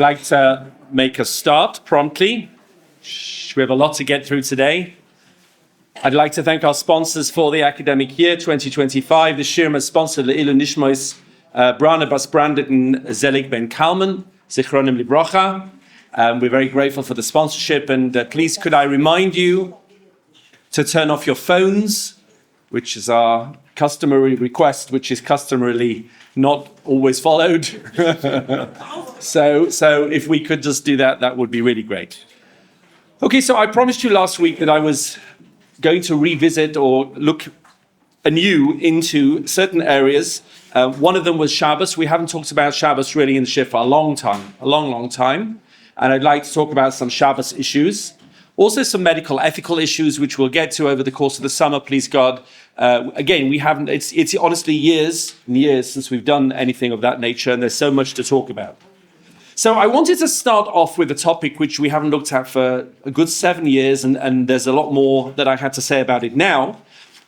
I'd like to make a start promptly. We have a lot to get through today. I'd like to thank our sponsors for the academic year 2025. The Shirma is sponsored Le'ilu Nishmois Brana Bas Brandon Zelig Ben Kalman, Zichronim Librocha. We're very grateful for the sponsorship, and please could I remind you to turn off your phones, which is our customary request, which is customarily not always followed. So if we could just do that, that would be really great. Okay, so I promised you last week that I was going to revisit or look anew into certain areas. One of them was Shabbos. We haven't talked about Shabbos really in the Shir for a long time. And I'd like to talk about some Shabbos issues. Also some medical ethical issues, which we'll get to over the course of the summer, please God. Again, we haven't, it's honestly years and years since we've done anything of that nature, and there's so much to talk about. So I wanted to start off with a topic which we haven't looked at for a good 7 years, and there's a lot more that I had to say about it now,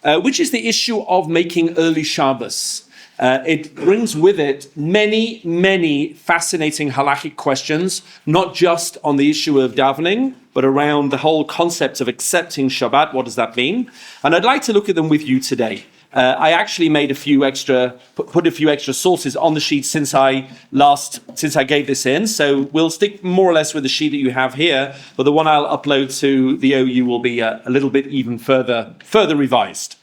which is the issue of making early Shabbos. It brings with it many fascinating halachic questions, not just on the issue of davening, but around the whole concept of accepting Shabbat. What does that mean? And I'd like to look at them with you today. I actually made put a few extra sources on the sheet since I gave this in. So we'll stick more or less with the sheet that you have here, but the one I'll upload to the OU will be a little bit even further revised.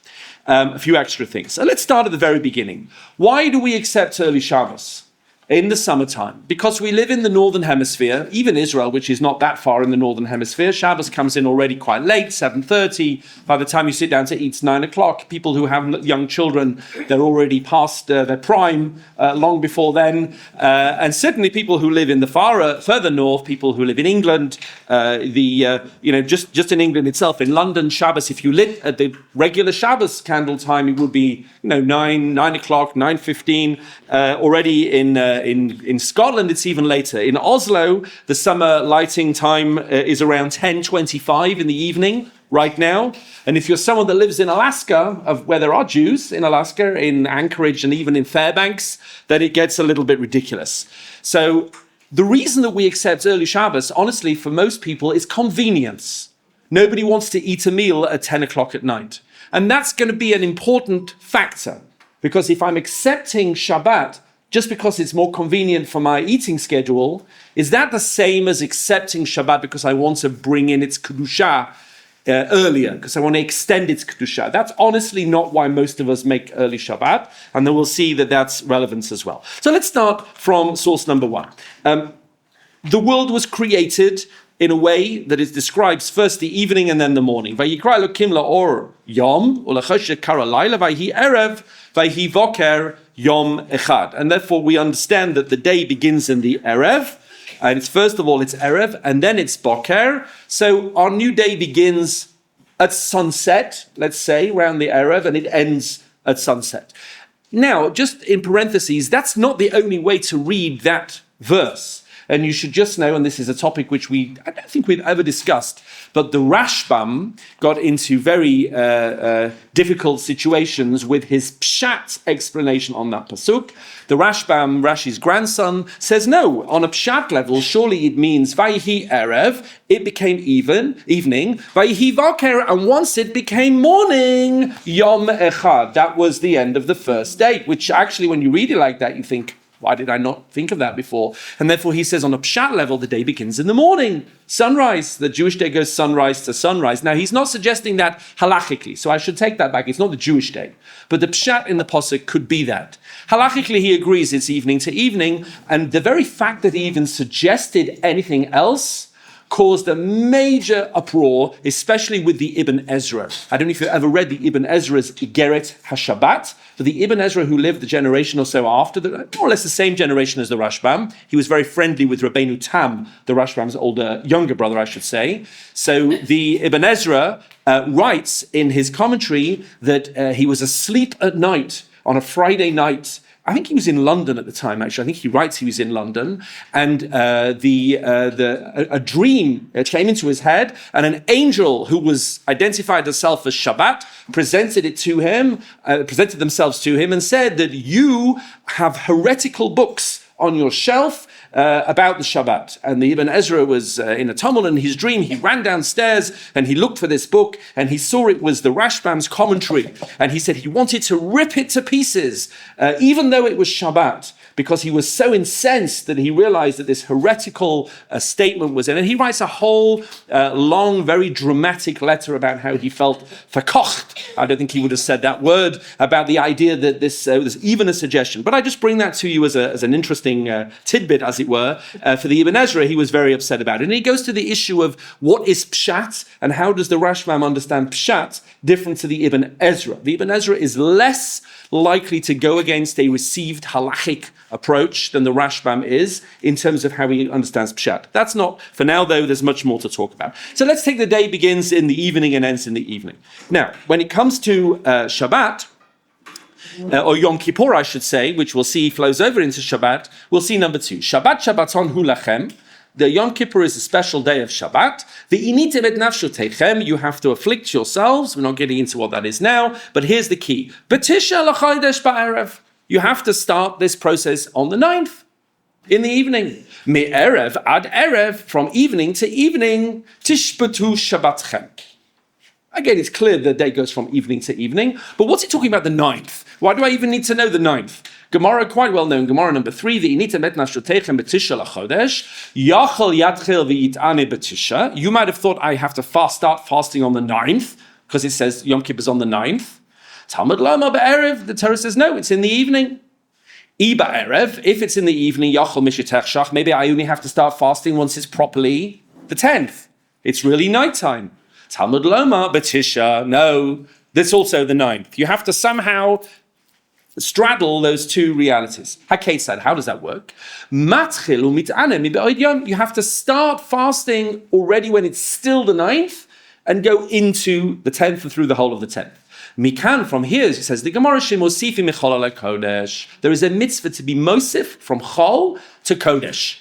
A few extra things. So let's start at the very beginning. Why do we accept early Shabbos in the summertime? Because we live in the Northern Hemisphere, even Israel, which is not that far in the Northern Hemisphere. Shabbos comes in already quite late, 7:30. By the time you sit down to eat, it's 9 o'clock. People who have young children, they're already past their prime long before then. And certainly people who live in the further north, people who live in England, just in England itself, in London, Shabbos, if you lit at the regular Shabbos candle time, it would be 9 o'clock, 9:15. Already in Scotland, it's even later. In Oslo, the summer lighting time is around 10:25 in the evening right now. And if you're someone that lives in Alaska, where there are Jews in Alaska, in Anchorage and even in Fairbanks, then it gets a little bit ridiculous. So the reason that we accept early Shabbos, honestly, for most people, is convenience. Nobody wants to eat a meal at 10 o'clock at night. And that's going to be an important factor, because if I'm accepting Shabbat just because it's more convenient for my eating schedule, is that the same as accepting Shabbat because I want to bring in its Kedusha earlier, because I want to extend its Kedusha? That's honestly not why most of us make early Shabbat, and then we'll see that that's relevant as well. So let's start from source number one. The world was created in a way that it describes first the evening and then the morning. Vayikra Elokim la'or yom u'lachoshet kara layla vayhi erev vayhi voker yom echad. And therefore we understand that the day begins in the erev, and it's first of all it's erev and then it's boker. So our new day begins at sunset, let's say, around the erev, and it ends at sunset. Now, just in parentheses, that's not the only way to read that verse. And you should just know, and this is a topic which I don't think we've ever discussed, but the Rashbam got into very difficult situations with his pshat explanation on that pasuk. The Rashbam, Rashi's grandson, says no, on a pshat level, surely it means Vayhi Erev, it became evening, Vayhi Vaker, and once it became morning, Yom Echad. That was the end of the first day, which actually when you read it like that, you think, why did I not think of that before? And therefore he says on a pshat level, the day begins in the morning. Sunrise, the Jewish day goes sunrise to sunrise. Now he's not suggesting that halachically, so I should take that back. It's not the Jewish day. But the pshat in the posuk could be that. Halachically he agrees it's evening to evening, and the very fact that he even suggested anything else caused a major uproar, especially with the Ibn Ezra. I don't know if you've ever read the Ibn Ezra's Igeret HaShabbat, but the Ibn Ezra who lived the generation or so after, more or less the same generation as the Rashbam, he was very friendly with Rabbeinu Tam, the Rashbam's younger brother, I should say. So the Ibn Ezra writes in his commentary that he was asleep at night on a Friday night. I think he was in London at the time, actually. I think he writes he was in London. And a dream came into his head, and an angel who was identified herself as Shabbat presented themselves to him and said that you have heretical books on your shelf about the Shabbat. And the Ibn Ezra was in a tumult in his dream. He ran downstairs and he looked for this book and he saw it was the Rashbam's commentary. And he said he wanted to rip it to pieces, even though it was Shabbat, because he was so incensed that he realized that this heretical statement was in it. And he writes a whole long, very dramatic letter about how he felt verkocht. I don't think he would have said that word, about the idea that this was even a suggestion. But I just bring that to you as an interesting tidbit, as it were. For the Ibn Ezra, he was very upset about it. And he goes to the issue of what is pshat and how does the Rashbam understand pshat different to the Ibn Ezra. The Ibn Ezra is less likely to go against a received halachic approach than the Rashbam is in terms of how he understands pshat. That's not, for now though, there's much more to talk about. So let's take the day begins in the evening and ends in the evening. Now, when it comes to Shabbat, or Yom Kippur, I should say, which we'll see flows over into Shabbat, we'll see number 2. Shabbat Shabbaton hu lachem. The Yom Kippur is a special day of Shabbat. V'initim et nafshotechem. You have to afflict yourselves. We're not getting into what that is now, but here's the key. B'tisha l'chodesh ba'erev. You have to start this process on the 9th, in the evening. Me'erev ad erev, from evening to evening, tishbatu Shabbatchem. Again, it's clear the day goes from evening to evening, but what's it talking about the 9th? Why do I even need to know the 9th? Gemara, quite well known, Gemara number 3, the inita met nashotechem b'tisha l'chodesh, yachal yatchil v'yitane b'tisha. You might have thought I have to start fasting on the 9th, because it says Yom Kippur is on the 9th. Talmud lama b'erev, the Torah says no, it's in the evening. Iba erev, if it's in the evening, yachal mishetech shach, maybe I only have to start fasting once it's properly the 10th. It's really nighttime. Talmud loma b'tisha, no, that's also the 9th. You have to somehow straddle those two realities. HaKetzad, how does that work? Matchil u'mit'ane mi'be'od yom. You have to start fasting already when it's still the 9th and go into the 10th and through the whole of the 10th. Mikan, from here, it says, the Gemara shemosifi michol ala kodesh. There is a mitzvah to be mosif from chol to kodesh.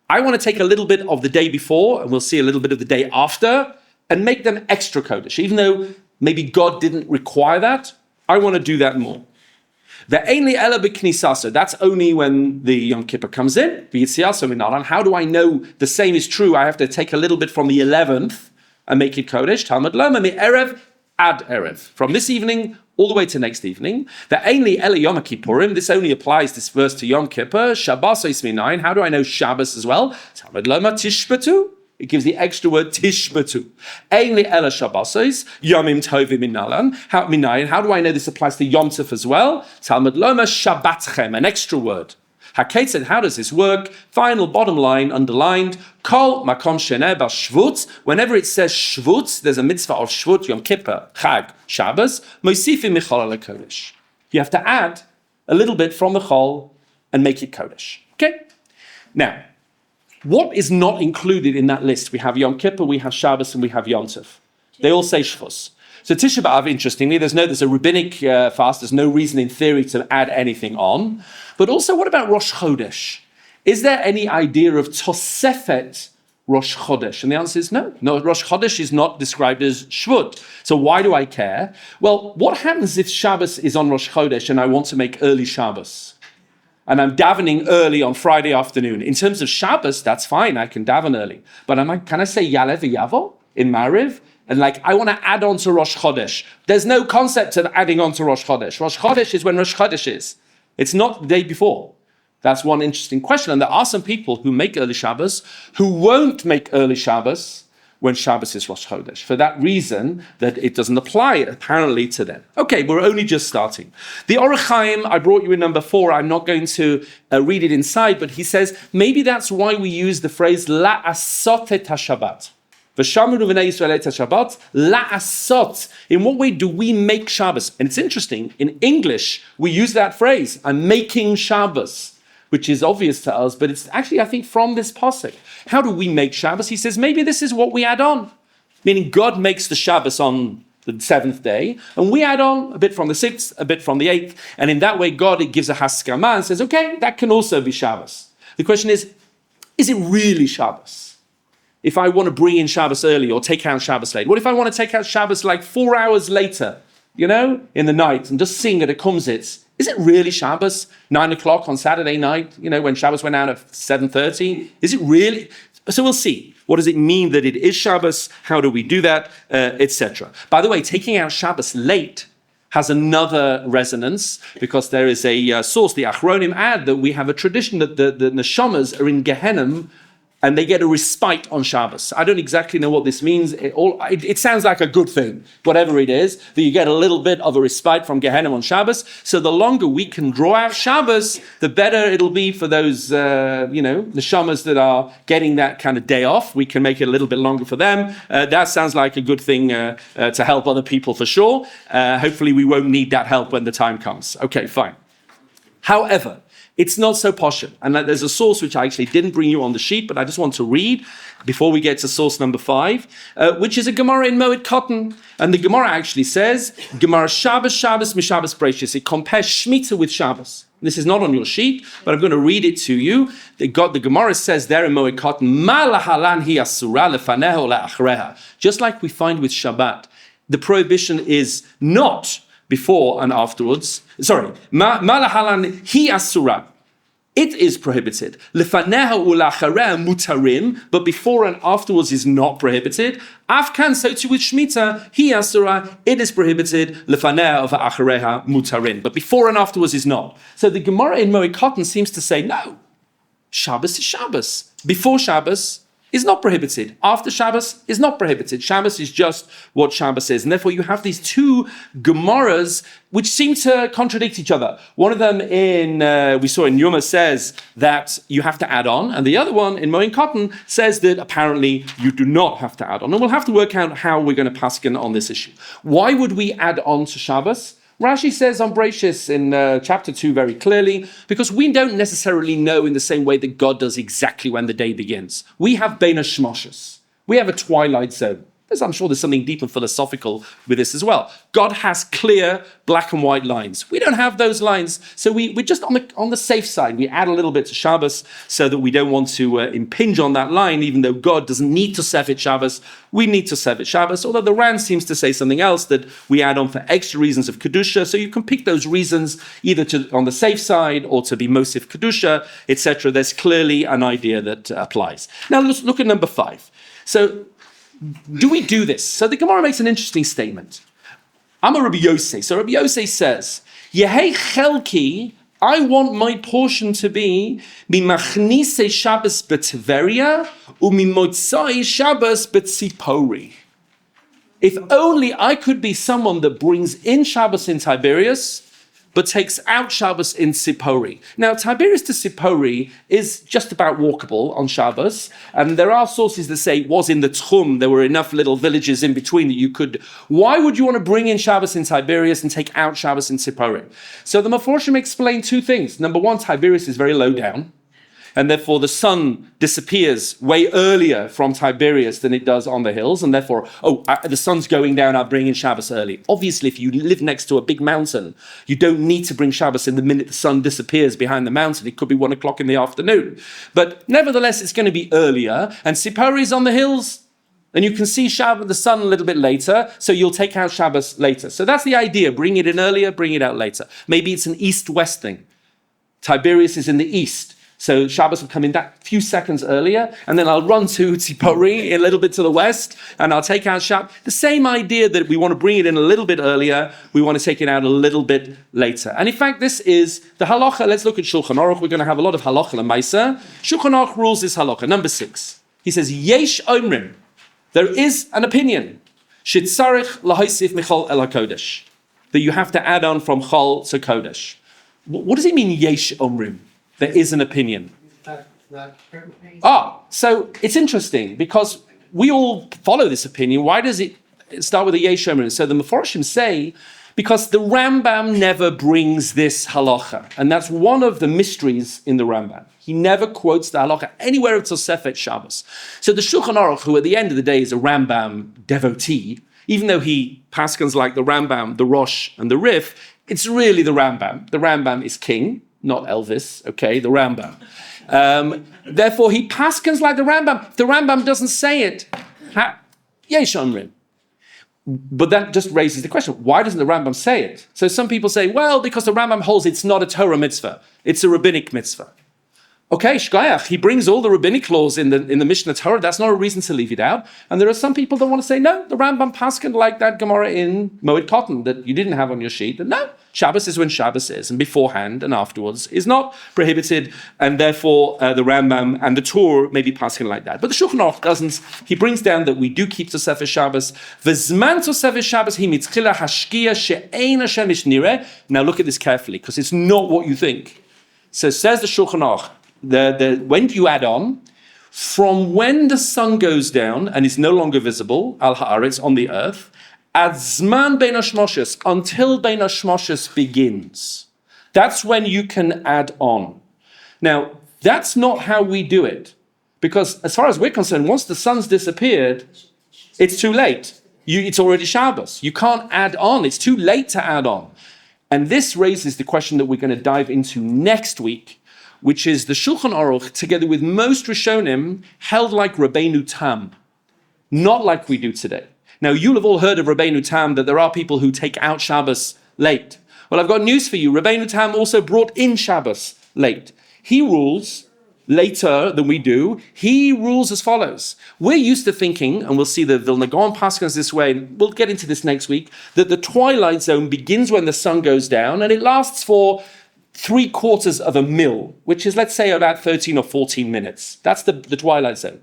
I want to take a little bit of the day before, and we'll see a little bit of the day after, and make them extra kodesh. Even though maybe God didn't require that, I want to do that more. Ve'ein ela b'knisaso. That's only when the Yom Kippur comes in. V'yitziaso minaran. How do I know the same is true? I have to take a little bit from the 11th and make it kodesh. Talmud loma mi'erev ad erev. From this evening all the way to next evening. Ve'ein ela Yom Kippurim. This only applies, this verse, to Yom Kippur. Shabbasos minayin. How do I know Shabbos as well? Talmud loma tishbatu. It gives the extra word tishbatu. Einli ela Shabbosos, yomim tovim minalan. How do I know this applies to Yom Tov as well? Talmud loma Shabbatchem, an extra word. HaKetzad, how does this work? Final bottom line, underlined. Kol makom sheneh bal Shvut. Whenever it says Shvut, there's a mitzvah of Shvut, Yom Kippur, Chag, Shabbos. Moisifim michol ala kodesh. You have to add a little bit from the chol and make it kodesh. Okay? Now, what is not included in that list? We have Yom Kippur, we have Shabbos, and we have Yom Tov. They all say Shvus. So Tisha B'Av, interestingly, there's a rabbinic fast. There's no reason in theory to add anything on. But also, what about Rosh Chodesh? Is there any idea of Tosefet Rosh Chodesh? And the answer is no. No, Rosh Chodesh is not described as Shvut. So why do I care? Well, what happens if Shabbos is on Rosh Chodesh and I want to make early Shabbos? And I'm davening early on Friday afternoon. In terms of Shabbos, that's fine. I can daven early. But can I say Yalev Yavo in Mariv? And I want to add on to Rosh Chodesh. There's no concept of adding on to Rosh Chodesh. Rosh Chodesh is when Rosh Chodesh is. It's not the day before. That's one interesting question. And there are some people who make early Shabbos who won't make early Shabbos when Shabbos is Rosh Chodesh, for that reason that it doesn't apply apparently to them. Okay, we're only just starting. The Orach Chaim, I brought you in number 4. I'm not going to read it inside, but he says maybe that's why we use the phrase la'asot et haShabbat. V'shamru v'nei Yisrael et haShabbat la'asot. In what way do we make Shabbos? And it's interesting. In English, we use that phrase. I'm making Shabbos, which is obvious to us, but it's actually, I think, from this pasuk. How do we make Shabbos? He says, maybe this is what we add on. Meaning God makes the Shabbos on the 7th day, and we add on a bit from the 6th, a bit from the 8th, and in that way, God gives a haskama and says, okay, that can also be Shabbos. The question is it really Shabbos? If I want to bring in Shabbos early or take out Shabbos late, what if I want to take out Shabbos 4 hours later, in the night, and just sing at a kumsitz Is it really Shabbos, 9 o'clock on Saturday night, when Shabbos went out at 7:30? Is it really? So we'll see. What does it mean that it is Shabbos? How do we do that? Etc. By the way, taking out Shabbos late has another resonance, because there is a source, the Achronim add, that we have a tradition that the neshamas are in Gehenna and they get a respite on Shabbos. I don't exactly know what this means. It sounds like a good thing, whatever it is, that you get a little bit of a respite from Gehenna on Shabbos. So the longer we can draw out Shabbos, the better it'll be for those, neshamas that are getting that kind of day off. We can make it a little bit longer for them. That sounds like a good thing to help other people for sure. Hopefully we won't need that help when the time comes. Okay, fine. However, it's not so posh. And there's a source which I actually didn't bring you on the sheet, but I just want to read before we get to source number 5, which is a Gemara in Moed Katan. And the Gemara actually says, Gemara Shabbos, Shabbos, Mishabbos Breishis. It compares Shemitah with Shabbos. This is not on your sheet, but I'm going to read it to you. The Gemara says there in Moed Katan, Ma lahalan hi asura lefaneha le'achreha. Just like we find with Shabbat, the prohibition is not before and afterwards. Sorry, ma lahalan hi asura. It is prohibited. Lefaneha ul'achareha mutarim, but before and afterwards is not prohibited. Afkan, so too with Shemitah, hi asura, it is prohibited. Lefaneha v'achareha mutarim, but before and afterwards is not. So the Gemara in Moed Katan seems to say, no, Shabbos is Shabbos. Before Shabbos is not prohibited. After Shabbos is not prohibited. Shabbos is just what Shabbos is. And therefore you have these two Gemaras which seem to contradict each other. One of them we saw in Yuma says that you have to add on, and the other one in Moed Katan says that apparently you do not have to add on. And we'll have to work out how we're going to paskin on this issue. Why would we add on to Shabbos? Rashi says on Breishis in chapter 2 very clearly, because we don't necessarily know in the same way that God does exactly when the day begins. We have Bein HaShmoshes. We have a twilight zone. I'm sure there's something deep and philosophical with this as well. God has clear black and white lines. We don't have those lines. So we're just on the safe side. We add a little bit to Shabbos so that we don't want to impinge on that line, even though God doesn't need to sevet Shabbos. We need to sevet Shabbos, although the Ran seems to say something else, that we add on for extra reasons of Kedusha. So you can pick those reasons either on the safe side or to be Mosif Kedusha, etc. There's clearly an idea that applies. Now let's look at number 5. So do we do this? So the Gemara makes an interesting statement. I'm a Rabbi Yosef. So Rabbi Yosef says, Yehei chelki, I want my portion to be mimachnise Shabbos b'Tveria u'mimotzai Shabbos b'Tzipori. If only I could be someone that brings in Shabbos in Tiberias, but takes out Shabbos in Sipori. Now, Tiberias to Sipori is just about walkable on Shabbos, and there are sources that say it was in the Tchum, there were enough little villages in between that you could. Why would you want to bring in Shabbos in Tiberias and take out Shabbos in Sipori? So the Meforshim explain 2 things. Number 1, Tiberias is very low down, and therefore the sun disappears way earlier from Tiberias than it does on the hills, and therefore, the sun's going down, I'll bring in Shabbos early. Obviously, if you live next to a big mountain, you don't need to bring Shabbos in the minute the sun disappears behind the mountain. It could be 1 o'clock in the afternoon. But nevertheless, it's going to be earlier, and Sipori is on the hills, and you can see Shabbos, the sun a little bit later, so you'll take out Shabbos later. So that's the idea. Bring it in earlier, bring it out later. Maybe it's an east-west thing. Tiberias is in the east. So Shabbos will come in that few seconds earlier, and then I'll run to Tzipori a little bit to the west, and I'll take out Shabbos. The same idea that we want to bring it in a little bit earlier, we want to take it out a little bit later. And in fact, this is the halacha. Let's look at Shulchan Aruch. We're going to have a lot of halacha and Maisa. Shulchan Aruch rules this halacha. Number 6. He says, Yesh Omrim. There is an opinion. Shitzarich lahaisif michal el hakodesh. That you have to add on from chol to kodesh. What does it mean, Yesh Omrim? There is an opinion. So it's interesting because we all follow this opinion. Why does it start with a Yesh Omrim? So the Meforshim say, because the Rambam never brings this halacha. And that's one of the mysteries in the Rambam. He never quotes the halacha anywhere of Tosefet Shabbos. So the Shulchan Aruch, who at the end of the day is a Rambam devotee, even though he paskins like the Rambam, the Rosh, and the Rif, it's really the Rambam. The Rambam is king. Not Elvis, okay, the Rambam. Therefore, he paskins like the Rambam. The Rambam doesn't say it. Yesh Omrim. But that just raises the question, why doesn't the Rambam say it? So some people say, well, because the Rambam holds it's not a Torah mitzvah, it's a rabbinic mitzvah. Okay, shkayach, he brings all the rabbinic laws in the Mishnah Torah. That's not a reason to leave it out. And there are some people that want to say, no, the Rambam paskin like that Gemara in Moed Cotton that you didn't have on your sheet. And no, Shabbos is when Shabbos is, and beforehand and afterwards is not prohibited, and therefore the Rambam and the Torah may be paskin like that. But the Shulchan Aruch doesn't. He brings down that we do keep Tosefes Shabbos. V'zman Tosefes Shabbos hi mitzchila hashkia she'ein Hashem ish nireh. Now look at this carefully, because it's not what you think. So says the Shulchan Aruch, when do you add on? From when the sun goes down and is no longer visible, al haaretz, on the earth, ad zman bein hashmoshes, until bein hashmoshes begins. That's when you can add on. Now, that's not how we do it. Because as far as we're concerned, once the sun's disappeared, it's too late. It's already Shabbos. You can't add on. It's too late to add on. And this raises the question that we're going to dive into next week, which is the Shulchan Aruch, together with most Rishonim, held like Rabbeinu Tam, not like we do today. Now, you'll have all heard of Rabbeinu Tam, that there are people who take out Shabbos late. Well, I've got news for you. Rabbeinu Tam also brought in Shabbos late. He rules later than we do. He rules as follows. We're used to thinking, and we'll see the Vilna Gaon Paschas this way, and we'll get into this next week, that the twilight zone begins when the sun goes down, and it lasts for 3/4 of a mil, which is, let's say, about 13 or 14 minutes. That's the twilight zone.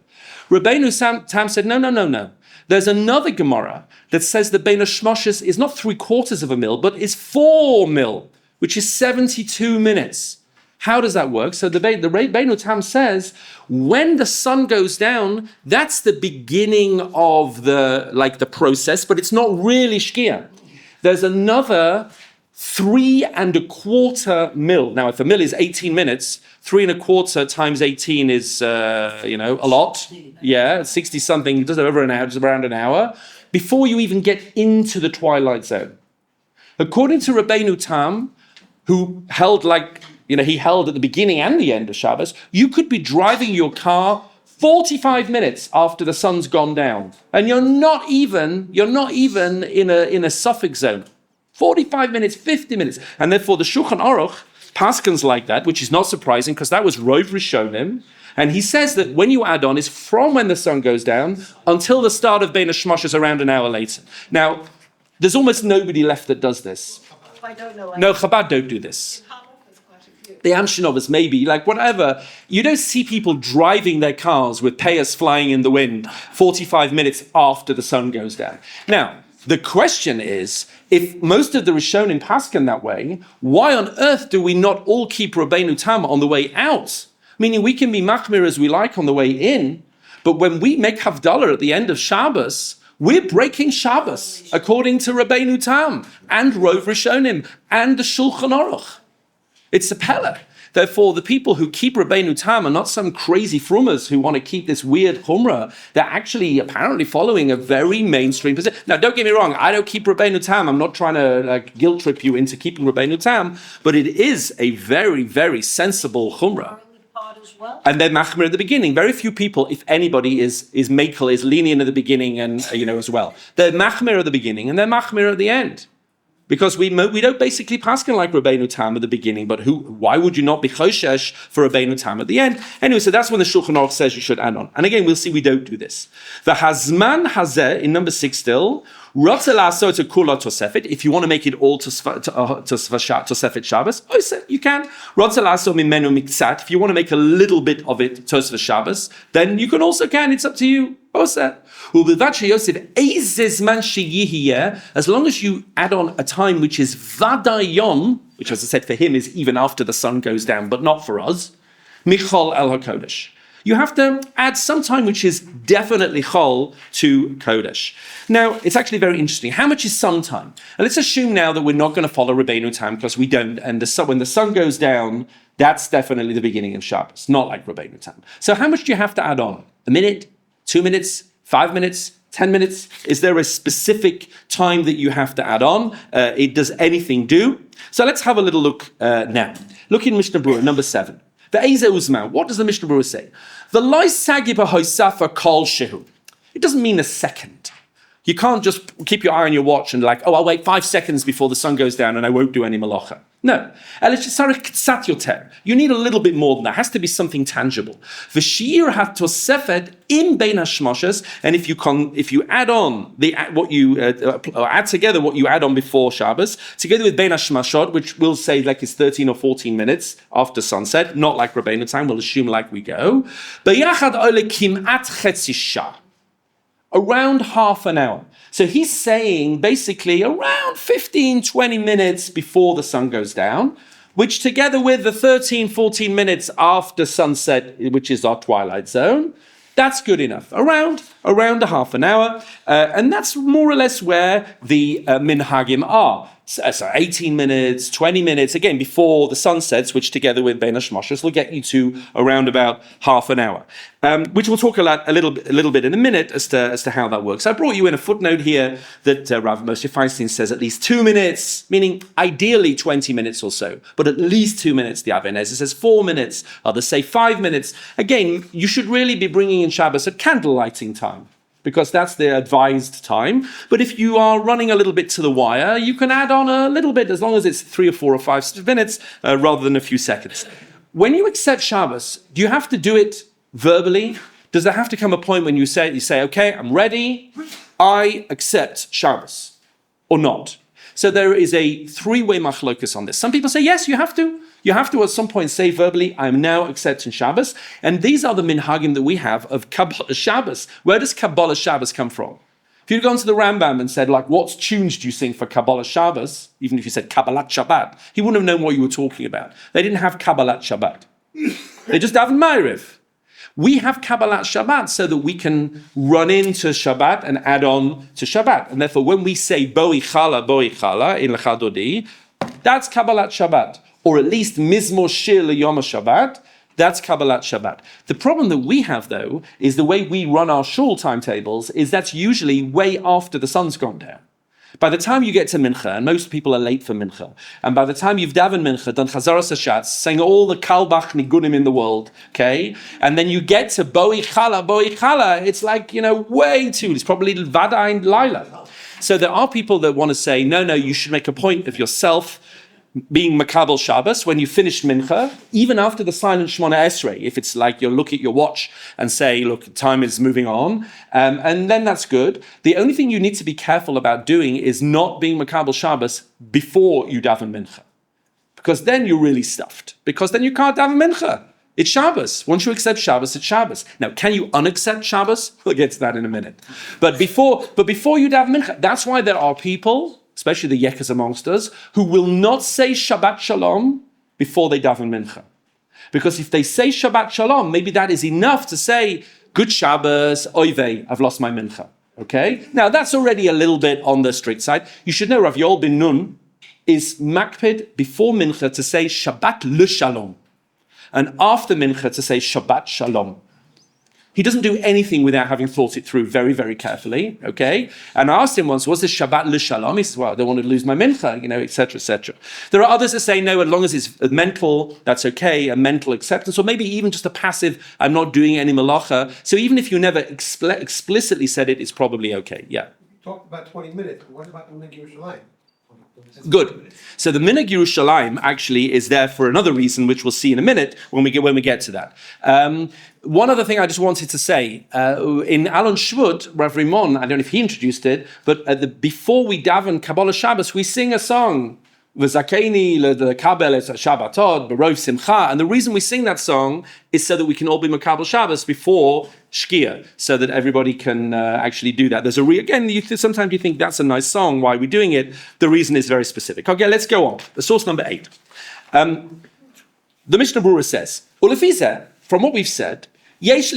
Rabbeinu Tam said, no. There's another Gemara that says the Bein Hashmoshes is not 3/4 of a mil, but is 4 mil, which is 72 minutes. How does that work? So the Rabbeinu Tam says, when the sun goes down, that's the beginning of the process, but it's not really Shkia. There's another 3¼ mil. Now, if a mil is 18 minutes, 3¼ times 18 is, a lot. Yeah, 60 something, just over an hour, just around an hour, before you even get into the twilight zone. According to Rabbeinu Tam, who held he held at the beginning and the end of Shabbos, you could be driving your car 45 minutes after the sun's gone down, and you're not even in a suffix zone. 45 minutes, 50 minutes. And therefore the Shulchan Aruch paskins like that, which is not surprising because that was Rov Rishonim. And he says that when you add on, is from when the sun goes down until the start of Bein Hashmoshes around an hour later. Now, there's almost nobody left that does this. I don't know. No, Chabad don't do this. The Amshinovas, maybe, whatever. You don't see people driving their cars with payas flying in the wind 45 minutes after the sun goes down. Now, the question is, if most of the Rishonim paskin that way, why on earth do we not all keep Rabbeinu Tam on the way out? Meaning we can be machmir as we like on the way in, but when we make Havdalah at the end of Shabbos, we're breaking Shabbos according to Rabbeinu Tam and Rov Rishonim and the Shulchan Aruch. It's a pella. Therefore, the people who keep Rabbeinu Tam are not some crazy frumas who want to keep this weird chumrah. They're actually apparently following a very mainstream position. Now, don't get me wrong. I don't keep Rabbeinu Tam. I'm not trying to guilt trip you into keeping Rabbeinu Tam, but it is a very, very sensible chumrah. And they're machmir at the beginning. Very few people, if anybody, is mekel, is lenient at the beginning and as well. They're machmir at the beginning and they're machmir at the end. Because we don't basically paskin like Rabbeinu Tam at the beginning, but why would you not be choshesh for Rabbeinu Tam at the end? Anyway, so that's when the Shulchan Aruch says you should add on. And again, we'll see we don't do this. The hazman hazeh, in number 6 still, rotze la'asot kula tosefet, if you want to make it all tosefet Shabbos, you can. Rotze la'asot mimenu miktzat, if you want to make a little bit of it tosefet Shabbos, then you can also it's up to you. As long as you add on a time which is vadayom, which as I said for him is even after the sun goes down, but not for us, michol el hakodesh. You have to add some time which is definitely chol to kodesh. Now, it's actually very interesting. How much is some time? And let's assume now that we're not going to follow Rabbeinu Tam because we don't, and when the sun goes down, that's definitely the beginning of Shabbos, not like Rabbeinu Tam. So how much do you have to add on? A minute? 2 minutes, 5 minutes, 10 minutes? Is there a specific time that you have to add on? Does anything do? So let's have a little look now. Look in Mishnah Berurah, number 7. The Eze Uzman. What does the Mishnah Berurah say? The loy sagi b'hoisafa kol shehu. It doesn't mean a second. You can't just keep your eye on your watch and like, oh, I'll wait 5 seconds before the sun goes down and I won't do any malacha. No. You need a little bit more than that. It has to be something tangible. And if you add on add together what you add on before Shabbos, together with bein hashmashot, which we'll say like is 13 or 14 minutes after sunset, not like Rabbeinu time, we'll assume like we go. Around half an hour. So he's saying basically around 15, 20 minutes before the sun goes down, which together with the 13, 14 minutes after sunset, which is our twilight zone, that's good enough. Around a half an hour. And that's more or less where the minhagim are. So 18 minutes, 20 minutes, again, before the sun sets, which together with bein hashmashos will get you to around about half an hour, which we'll talk a little bit in a minute as to how that works. I brought you in a footnote here that Rav Moshe Feinstein says at least 2 minutes, meaning ideally 20 minutes or so, but at least 2 minutes. The Aven Ezer says 4 minutes, others say 5 minutes. Again, you should really be bringing in Shabbos at candle lighting time, because that's the advised time. But if you are running a little bit to the wire, you can add on a little bit as long as it's 3 or 4 or 5 minutes rather than a few seconds. When you accept Shabbos, do you have to do it verbally? Does there have to come a point when you say, okay, I'm ready, I accept Shabbos, or not? So there is a 3-way machlokus on this. Some people say, yes, you have to. You have to at some point say verbally, I am now accepting Shabbos. And these are the minhagim that we have of Kabbalah Shabbos. Where does Kabbalah Shabbos come from? If you'd gone to the Rambam and said, like, what tunes do you sing for Kabbalah Shabbos? Even if you said Kabbalat Shabbat, he wouldn't have known what you were talking about. They didn't have Kabbalat Shabbat. They just have Ma'ariv. We have Kabbalat Shabbat so that we can run into Shabbat and add on to Shabbat. And therefore, when we say Boi Chala in Lecha Dodi, that's Kabbalat Shabbat. Or at least Mizmor Shir Yom Shabbat, that's Kabbalat Shabbat. The problem that we have, though, is the way we run our shul timetables is that's usually way after the sun's gone down. By the time you get to Mincha, and most people are late for Mincha, and by the time you've davened Mincha, done Chazaras Hashatz, sang all the Kalbach Nigunim in the world, okay, and then you get to Boi Chala, it's like, way too, it's probably Vadain Laila. So there are people that want to say, no, you should make a point of yourself being Makabel Shabbos when you finish Mincha, even after the silent Shemona Esrei, if it's like you look at your watch and say, look, time is moving on, and then that's good. The only thing you need to be careful about doing is not being Makabel Shabbos before you daven Mincha, because then you're really stuffed, because then you can't daven Mincha. It's Shabbos. Once you accept Shabbos, it's Shabbos. Now, can you unaccept Shabbos? We'll get to that in a minute. But before you daven Mincha, that's why there are people, especially the Yekas amongst us, who will not say Shabbat Shalom before they daven Mincha. Because if they say Shabbat Shalom, maybe that is enough to say, good Shabbos, oy vey, I've lost my Mincha. Okay? Now, that's already a little bit on the strict side. You should know Rav Yoel bin Nun is makpid before Mincha to say Shabbat l'Shalom, and after Mincha to say Shabbat Shalom. He doesn't do anything without having thought it through very, very carefully, okay? And I asked him once, was this Shabbat l'Shalom? He says, well, I don't want to lose my mincha, etc., etc. There are others that say, no, as long as it's mental, that's okay, a mental acceptance, or maybe even just a passive, I'm not doing any malacha. So even if you never explicitly said it, it's probably okay, yeah. You talked about 20 minutes, but what about the Minhag Yerushalayim? Good. So the Minhag Yerushalayim actually is there for another reason, which we'll see in a minute when we get to that. One other thing I just wanted to say, in Alon Shvut, Rav Rimon, I don't know if he introduced it, but before we daven Kabbalah Shabbos, we sing a song, V'zakeini l'kabel es Shabbatot b'rov simcha, and the reason we sing that song is so that we can all be Makabel Shabbos before Shkia, so that everybody can actually do that. There's sometimes you think that's a nice song, why are we doing it? The reason is very specific. Okay, let's go on. The source number 8. The Mishnah Berurah says, Ulefizeh, from what we've said, you have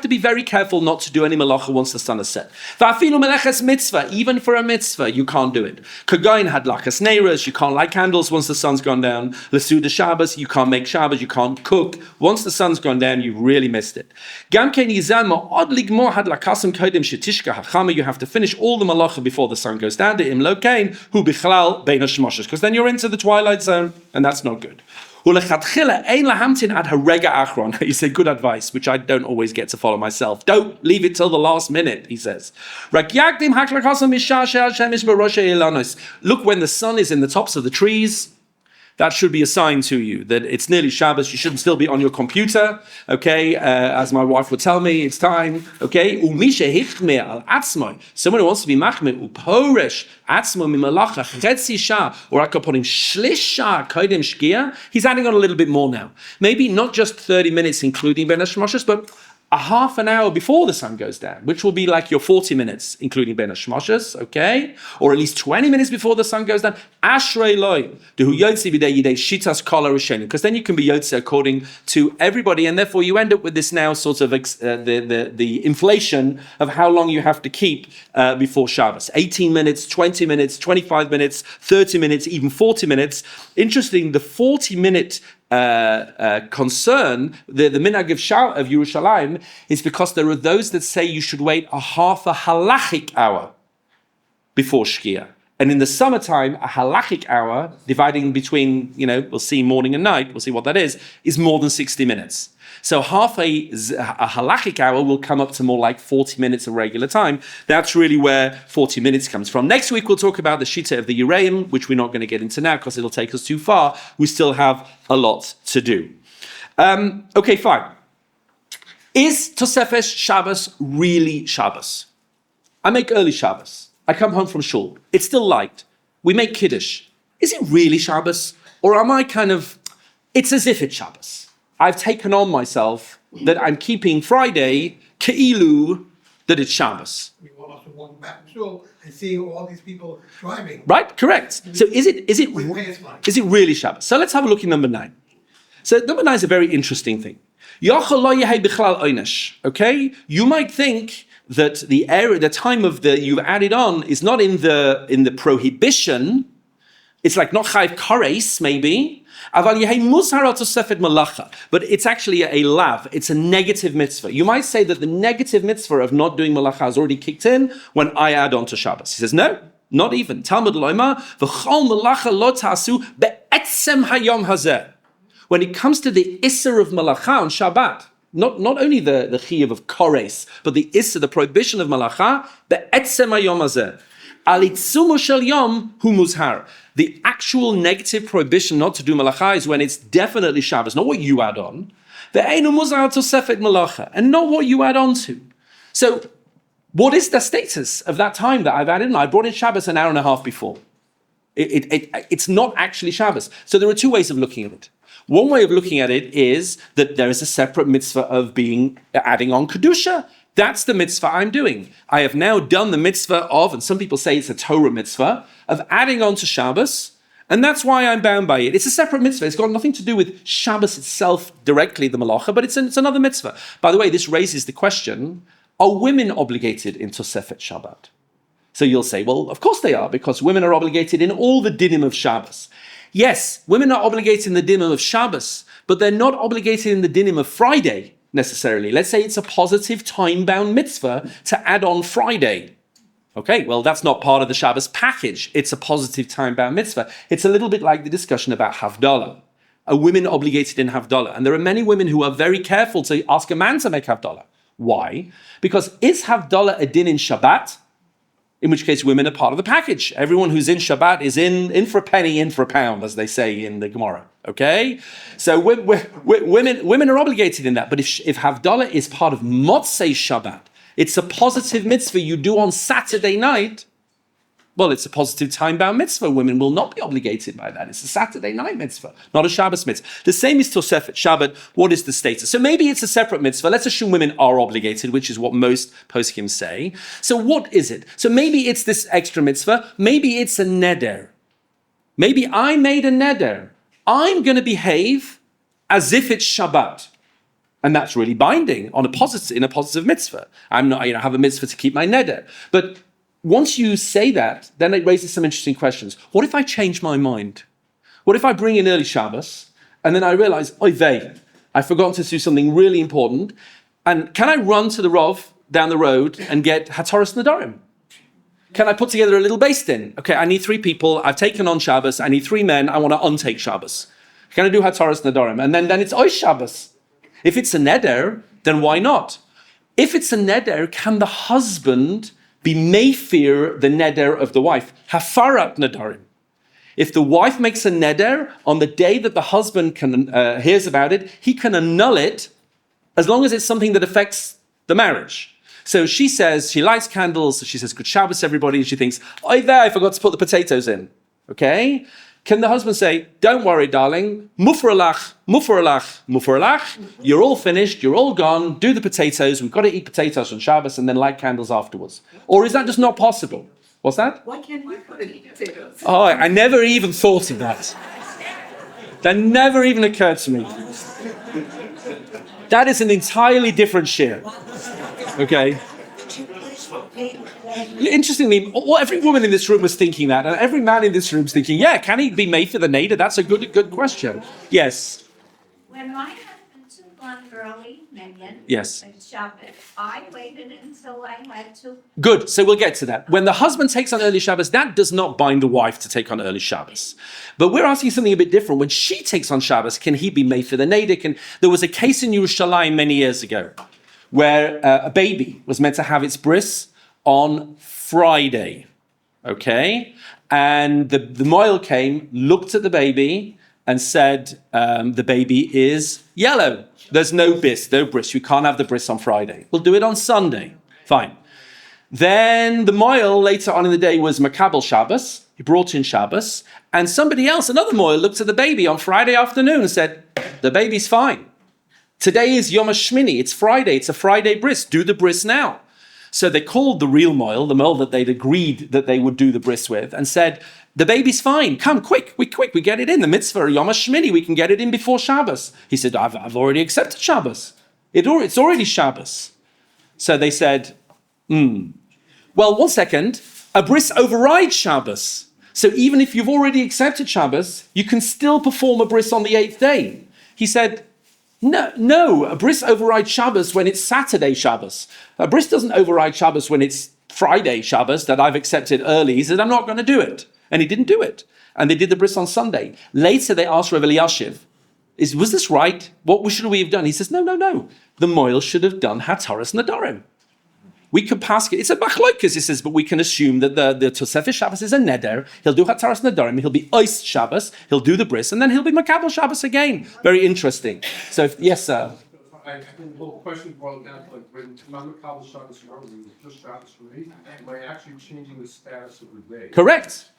to be very careful not to do any malacha once the sun is set. Even for a mitzvah, you can't do it. Kagain had lakas neiras, you can't light candles once the sun's gone down. Lesuda Shabbos, you can't make Shabbos, you can't cook. Once the sun's gone down, you've really missed it. You have to finish all the malacha before the sun goes down, because then you're into the twilight zone, and that's not good. You say good advice, which I don't always get to follow myself. Don't leave it till the last minute, he says. Look when the sun is in the tops of the trees. That should be a sign to you that it's nearly Shabbos. You shouldn't still be on your computer, okay? As my wife would tell me, it's time, okay? Someone who wants to be machmir, uporesh atzmo mimalacha chetzi shah or akaponim shlish shah kodim shkia. He's adding on a little bit more now. Maybe not just 30 minutes, including Ben Hashmoshes, but a half an hour before the sun goes down, which will be like your 40 minutes, including Ben Hashmoshes, okay? Or at least 20 minutes before the sun goes down. Ashrei loy, dehu yotzi b'dei yidei shitas kol harishonu, because then you can be yotzi according to everybody, and therefore you end up with this now sort of the inflation of how long you have to keep before Shabbos. 18 minutes, 20 minutes, 25 minutes, 30 minutes, even 40 minutes. Interesting, the 40-minute concern, the minhag of Yerushalayim, is because there are those that say you should wait a half a halachic hour before Shkia. And in the summertime, a halachic hour, dividing between, we'll see morning and night, we'll see what that is more than 60 minutes. So half a halachic hour will come up to more like 40 minutes of regular time. That's really where 40 minutes comes from. Next week, we'll talk about the Shita of the Yereim, which we're not going to get into now because it'll take us too far. We still have a lot to do. Okay, fine. Is Tosefes Shabbos really Shabbos? I make early Shabbos. I come home from shul. It's still light. We make Kiddush. Is it really Shabbos? Or am I it's as if it's Shabbos? I've taken on myself that I'm keeping Friday ke'ilu that it's Shabbos. We will also walk back to shul and seeing all these people driving. Right, correct. So is it really Shabbos? So let's have a look at number 9. So number 9 is a very interesting thing. Okay, you might think that the time of you've added on is not in the prohibition. It's like not chayv kares maybe. But it's actually a lav. It's a negative mitzvah. You might say that the negative mitzvah of not doing malacha has already kicked in when I add on to Shabbos. He says, no, not even. Talmud loyma, v'chol malacha lo ta'asu be'etzem hayom hazeh. When it comes to the isser of malacha on Shabbat, not only the chiyuv of kores, but the isser, the prohibition of malacha, be'etzem hayom hazeh. Alitzumo shel yom hu muzhar. The actual negative prohibition not to do malacha is when it's definitely Shabbos, not what you add on. Ve'einu muzhar tosefet malacha, and not what you add on to. So, what is the status of that time that I've added in? I brought in Shabbos an hour and a half before. It's not actually Shabbos. So there are two ways of looking at it. One way of looking at it is that there is a separate mitzvah of adding on Kedusha. That's the mitzvah I'm doing. I have now done the mitzvah of, and some people say it's a Torah mitzvah, of adding on to Shabbos, and that's why I'm bound by it. It's a separate mitzvah. It's got nothing to do with Shabbos itself directly, the malacha, but it's another mitzvah. By the way, this raises the question, are women obligated in Tosefet Shabbat? So you'll say, well, of course they are, because women are obligated in all the dinim of Shabbos. Yes, women are obligated in the dinim of Shabbos, but they're not obligated in the dinim of Friday, necessarily. Let's say it's a positive time-bound mitzvah to add on Friday. Okay, well, that's not part of the Shabbos package. It's a positive time-bound mitzvah. It's a little bit like the discussion about Havdalah. Are women obligated in Havdalah? And there are many women who are very careful to ask a man to make Havdalah. Why? Because is Havdalah a din in Shabbat? In which case women are part of the package. Everyone who's in Shabbat is in for a penny, in for a pound, as they say in the Gemara. Okay? So women are obligated in that. But if Havdalah is part of Motzei Shabbat, it's a positive mitzvah you do on Saturday night, well, it's a positive time-bound mitzvah. Women will not be obligated by that. It's a Saturday night mitzvah, not a Shabbos mitzvah. The same is Tosefet Shabbat. What is the status? So maybe it's a separate mitzvah. Let's assume women are obligated, which is what most poskim say. So what is it? So maybe it's this extra mitzvah. Maybe it's a neder. Maybe I made a neder. I'm going to behave as if it's Shabbat. And that's really binding in a positive mitzvah. I'm not, I have a mitzvah to keep my neder. But once you say that, then it raises some interesting questions. What if I change my mind? What if I bring in early Shabbos, and then I realize, oy vey, I've forgotten to do something really important, and can I run to the Rov down the road and get Hataras Nedarim? Can I put together a little beis din? Okay, I need 3 people, I've taken on Shabbos, I need 3 men, I want to untake Shabbos. Can I do Hataras Nadarim? And then it's Ois Shabbos. If it's a neder, then why not? If it's a neder, can the husband be meifir the neder of the wife? Hafarat Nadarim. If the wife makes a neder on the day that the husband hears about it, he can annul it as long as it's something that affects the marriage. So she says, she lights candles, so she says, Good Shabbos, everybody, and she thinks, I forgot to put the potatoes in. Okay? Can the husband say, don't worry, darling, mufaralach, mufaralach, mufaralach, you're all finished, you're all gone, do the potatoes, we've got to eat potatoes on Shabbos and then light candles afterwards. Or is that just not possible? What's that? Why can't we put any potatoes? Oh, I never even thought of that. That never even occurred to me. That is an entirely different share. Okay? Interestingly, every woman in this room was thinking that, and every man in this room is thinking, yeah, can he be made for the neder? That's a good question. Yes. When my husband took on early minyan, Yes. and Shabbat, I waited until I had to. Good, so we'll get to that. When the husband takes on early Shabbos, that does not bind the wife to take on early Shabbos. But we're asking something a bit different. When she takes on Shabbos, can he be made for the neder? There was a case in Yerushalayim many years ago where a baby was meant to have its bris on Friday, okay? And the moil came, looked at the baby, and said, the baby is yellow. There's no bris. We can't have the bris on Friday. We'll do it on Sunday. Fine. Then the moil later on in the day was Makabel Shabbos. He brought in Shabbos. And somebody else, another moil, looked at the baby on Friday afternoon and said, the baby's fine. Today is Yom HaShmini. It's Friday. It's a Friday bris. Do the bris now. So they called the real moil, the moil that they'd agreed that they would do the bris with, and said, the baby's fine. Come, quick, we get it in. The mitzvah, Yom HaShmini, we can get it in before Shabbos. He said, I've already accepted Shabbos. It's already Shabbos. So they said, Well, 1 second. A bris overrides Shabbos. So even if you've already accepted Shabbos, you can still perform a bris on the 8th day. He said, No, a bris overrides Shabbos when it's Saturday Shabbos. A bris doesn't override Shabbos when it's Friday Shabbos that I've accepted early. He said, I'm not going to do it. And he didn't do it. And they did the bris on Sunday. Later, they asked Rabbi Eliashiv, was this right? What should we have done? He says, no. The moil should have done Hataras Nadarim. We could pass it. It's a machlokas, he says, but we can assume that the Tosefes Shabbos is a neder. He'll do Hataras Nadarim. He'll be Ois Shabbos. He'll do the bris, and then he'll be Makabel Shabbos again. Very interesting. So, yes, sir. I think the whole question boiled down to like when Makabel Shabbos was just Shabbos for me, am I actually changing the status of the day? Correct.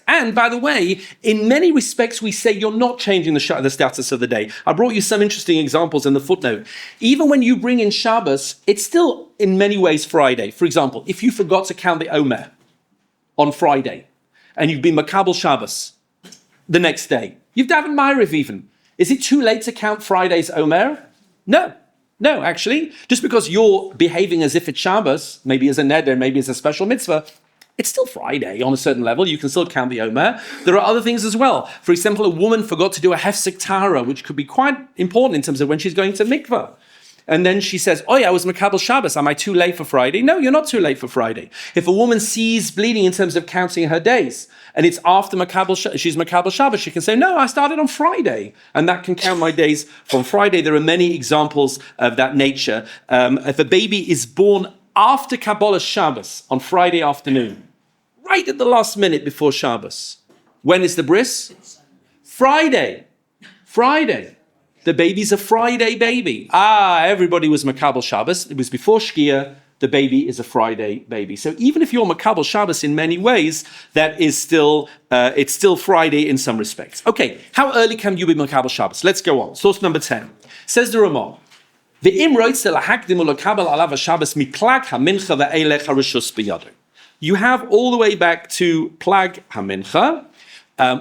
And by the way, in many respects, we say you're not changing the status of the day. I brought you some interesting examples in the footnote. Even when you bring in Shabbos, it's still in many ways Friday. For example, if you forgot to count the Omer on Friday, and you've been Makabel Shabbos the next day, you've davened Ma'ariv even. Is it too late to count Friday's Omer? No, actually. Just because you're behaving as if it's Shabbos, maybe as a neder, maybe as a special mitzvah, it's still Friday on a certain level. You can still count the Omer. There are other things as well. For example, a woman forgot to do a hefsek tara, which could be quite important in terms of when she's going to mikvah. And then she says, I was Makabel Shabbos. Am I too late for Friday? No, you're not too late for Friday. If a woman sees bleeding in terms of counting her days, and it's after she's Makabel Shabbos, she can say, no, I started on Friday. And that can count my days from Friday. There are many examples of that nature. If a baby is born after Kabbalah Shabbos on Friday afternoon, right at the last minute before Shabbos, when is the bris? Friday. The baby's a Friday baby. Everybody was Makabel Shabbos. It was before Shkia. The baby is a Friday baby. So even if you're Makabel Shabbos in many ways, that is still, it's still Friday in some respects. Okay, how early can you be Makabel Shabbos? Let's go on. Source number 10. Says the Ramah, you have all the way back to Plag HaMincha.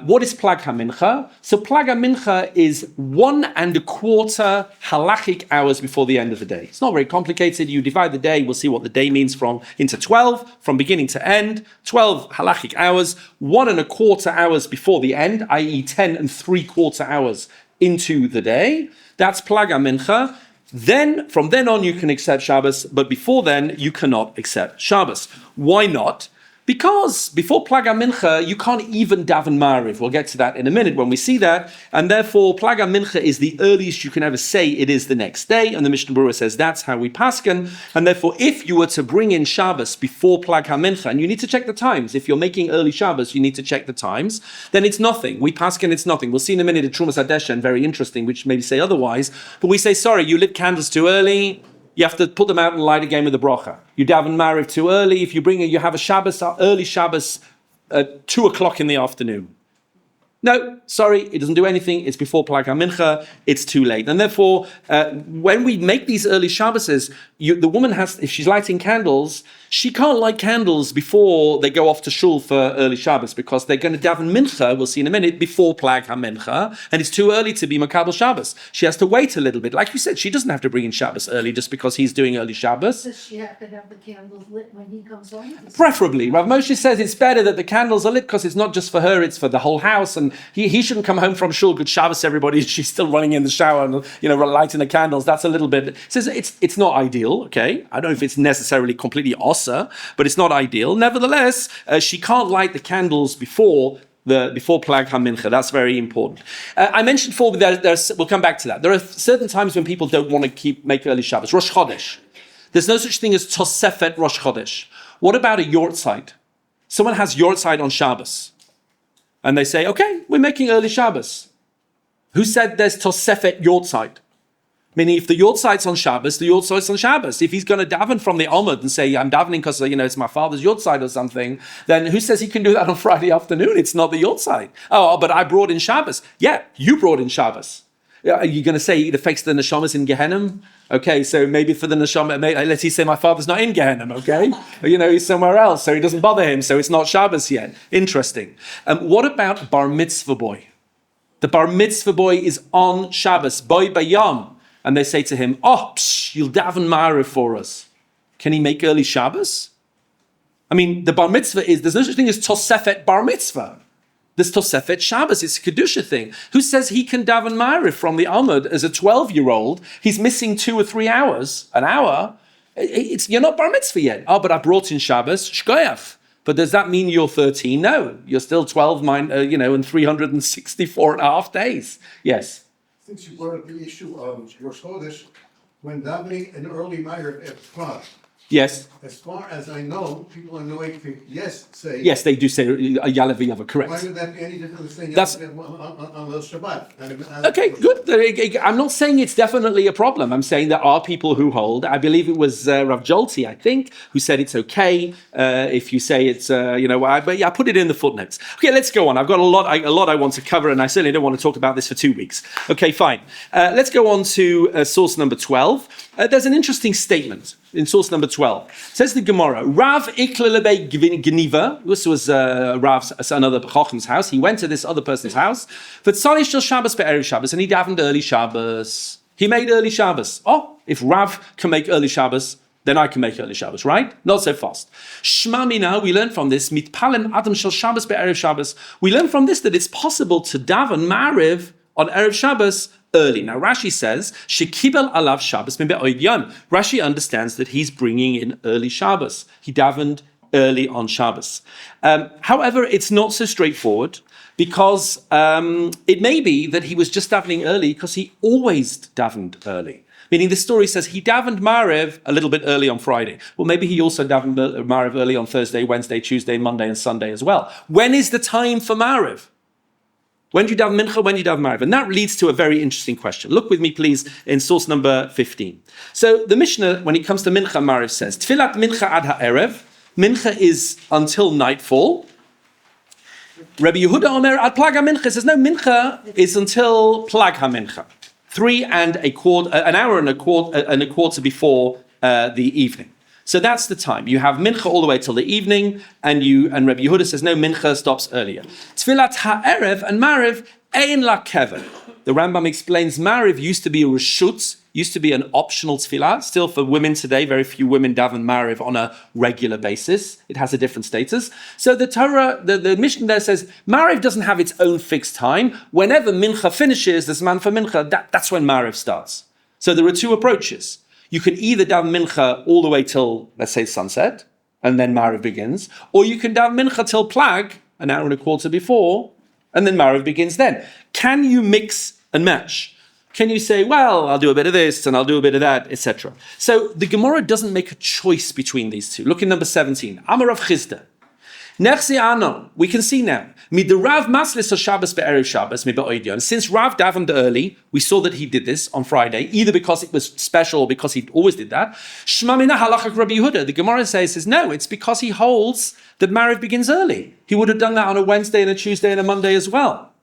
What is Plag HaMincha? So Plag HaMincha is 1.25 halachic hours before the end of the day. It's not very complicated. You divide the day, we'll see what the day means into 12, from beginning to end, 12 halachic hours, 1.25 hours before the end, i.e. 10.75 hours into the day. That's Plag HaMincha. Then, from then on, you can accept Shabbos, but before then, you cannot accept Shabbos. Why not? Because before Plag HaMincha, you can't even daven Ma'ariv. We'll get to that in a minute when we see that. And therefore, Plag HaMincha is the earliest you can ever say it is the next day. And the Mishnah Berurah says that's how we pasken. And therefore, if you were to bring in Shabbos before Plag HaMincha, and you need to check the times. If you're making early Shabbos, you need to check the times. Then it's nothing. We pasken, it's nothing. We'll see in a minute at Trumas Hadeshen, very interesting, which maybe say otherwise. But we say, sorry, you lit candles too early. You have to put them out and light again with the bracha. You daven Ma'ariv too early. If you bring it, you have a Shabbos, early Shabbos at 2 o'clock in the afternoon. No, sorry, it doesn't do anything. It's before Plag HaMincha. It's too late. And therefore, when we make these early Shabboses, the woman has, if she's lighting candles, she can't light candles before they go off to shul for early Shabbos because they're going to daven mincha, we'll see in a minute, before Plag HaMincha, and it's too early to be Makabel Shabbos. She has to wait a little bit. Like you said, she doesn't have to bring in Shabbos early just because he's doing early Shabbos. Does she have to have the candles lit when he comes home? Preferably. Rav Moshe says it's better that the candles are lit because it's not just for her, it's for the whole house, and he shouldn't come home from shul, good Shabbos everybody, she's still running in the shower and lighting the candles. That's a little bit, says it's not ideal, okay? I don't know if it's necessarily completely ossa, but it's not ideal. Nevertheless, she can't light the candles before Plag HaMincha. That's very important. I mentioned before that we'll come back to that. There are certain times when people don't want to make early Shabbos. Rosh Chodesh. There's no such thing as Tosefet Rosh Chodesh. What about a Yortzeit? Someone has Yortzeit on Shabbos. And they say, okay, we're making early Shabbos. Who said there's Tosefet Yortzeit? Meaning, if the Yortzeit's on Shabbos, the Yortzeit's on Shabbos. If he's going to daven from the Amud and say, I'm davening because, it's my father's Yortzeit or something, then who says he can do that on Friday afternoon? It's not the Yortzeit. Oh, but I brought in Shabbos. Yeah, you brought in Shabbos. Are you going to say it affects the neshamas in Gehenna? Okay, so maybe for the neshama, let's say my father's not in Gehenna, okay? He's somewhere else, so he doesn't bother him, so it's not Shabbos yet. Interesting. What about bar mitzvah boy? The bar mitzvah boy is on Shabbos, boy bayam. And they say to him, you'll daven Ma'ariv for us. Can he make early Shabbos? I mean, the bar mitzvah there's no such thing as Tosefet bar mitzvah. There's Tosefet Shabbos, it's a Kedusha thing. Who says he can daven Ma'ariv from the Amud as a 12-year-old? He's missing 2 or 3 hours, an hour. You're not bar mitzvah yet. But I brought in Shabbos, shkoyach. But does that mean you're 13? No, you're still 12, and 364 and a half days. Yes. Since you brought up the issue of Rosh Chodesh, when davening an early Ma'ariv at Prague, Yes. as far as I know, people are knowing to say. Yes, they do say Yalav Yava, correct. Why would that be any different than saying That's- on the Shabbat? Okay, good. I'm not saying it's definitely a problem. I'm saying there are people who hold. I believe it was Rav Jolti, I think, who said it's okay if you say it's, but yeah, I put it in the footnotes. Okay, let's go on. I've got a lot I want to cover, and I certainly don't want to talk about this for 2 weeks. Okay, fine. Let's go on to source number 12. There's an interesting statement in source number 12. It says the Gemara, Rav Iklalebe Geniva, this was Rav's, another Chocham's house. He went to this other person's house, but Tzalish Shel Shabbos be'erev Shabbos, and he davened early Shabbos. He made early Shabbos. If Rav can make early Shabbos, then I can make early Shabbos, right? Not so fast. Shma mina, we learn from this, mitpalen adam shel Shabbos be'erev Shabbos. We learn from this that it's possible to daven Ma'ariv on Erev Shabbos early. Now Rashi says, Shekibel alav Shabbos min be'oid yom. Rashi understands that he's bringing in early Shabbos. He davened early on Shabbos. However, it's not so straightforward because it may be that he was just davening early because he always davened early. Meaning the story says he davened Ma'ariv a little bit early on Friday. Well, maybe he also davened Ma'ariv early on Thursday, Wednesday, Tuesday, Monday, and Sunday as well. When is the time for Ma'ariv? When do you daven mincha? When do you daven Ma'ariv? And that leads to a very interesting question. Look with me, please, in source number 15. So the Mishnah, when it comes to mincha Ma'ariv, says, Tfilat mincha ad ha'erev. Mincha is until nightfall. Rabbi Yehuda Omer ad plag ha-mincha says, no, mincha is until plag ha-mincha. 3 and a quarter, an hour and a quarter before the evening. So that's the time. You have mincha all the way till the evening, and Rabbi Yehuda says, no, mincha stops earlier. Tfilat ha'erev and Ma'ariv ein la keven. The Rambam explains Ma'ariv used to be a reshut, used to be an optional tefillah. Still for women today, very few women daven Ma'ariv on a regular basis. It has a different status. So the Torah, the Mishnah there says, Ma'ariv doesn't have its own fixed time. Whenever mincha finishes, there's man for mincha, that's when Ma'ariv starts. So there are 2 approaches. You can either daven mincha all the way till, let's say, sunset, and then Mariv begins, or you can daven mincha till plag, an hour and a quarter before, and then Mariv begins then. Can you mix and match? Can you say, well, I'll do a bit of this and I'll do a bit of that, etc.? So the Gemara doesn't make a choice between these two. Look in number 17. Amar Rav Chizda. Nechzi ano, we can see now. Midirav maslis Shabbos be'erev Shabbos mi'ba'oidion. Since Rav davened early, we saw that he did this on Friday, either because it was special or because he always did that. Shma mina halachak Rabbi Yehuda. The Gemara says, no, it's because he holds that Mariv begins early. He would have done that on a Wednesday and a Tuesday and a Monday as well.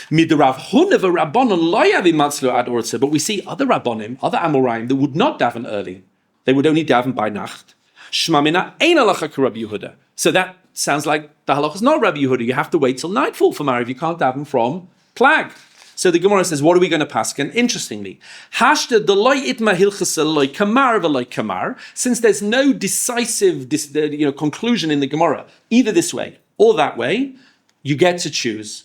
Midirav hunev rabbanon lo yavi matzlu ad orza. But we see other rabbonim, other Amoraim, that would not daven early. They would only daven by nacht. Shma mina ein halachak Rabbi Yehuda. So that sounds like the halach is not Rabbi Yehuda. You have to wait till nightfall for Mariv. You can't daven from plag. So the Gemara says, what are we going to paskin? Interestingly, hashta deloy itma hilchasa loy kamar v'loy kamar. Since there's no decisive conclusion in the Gemara, either this way or that way, you get to choose.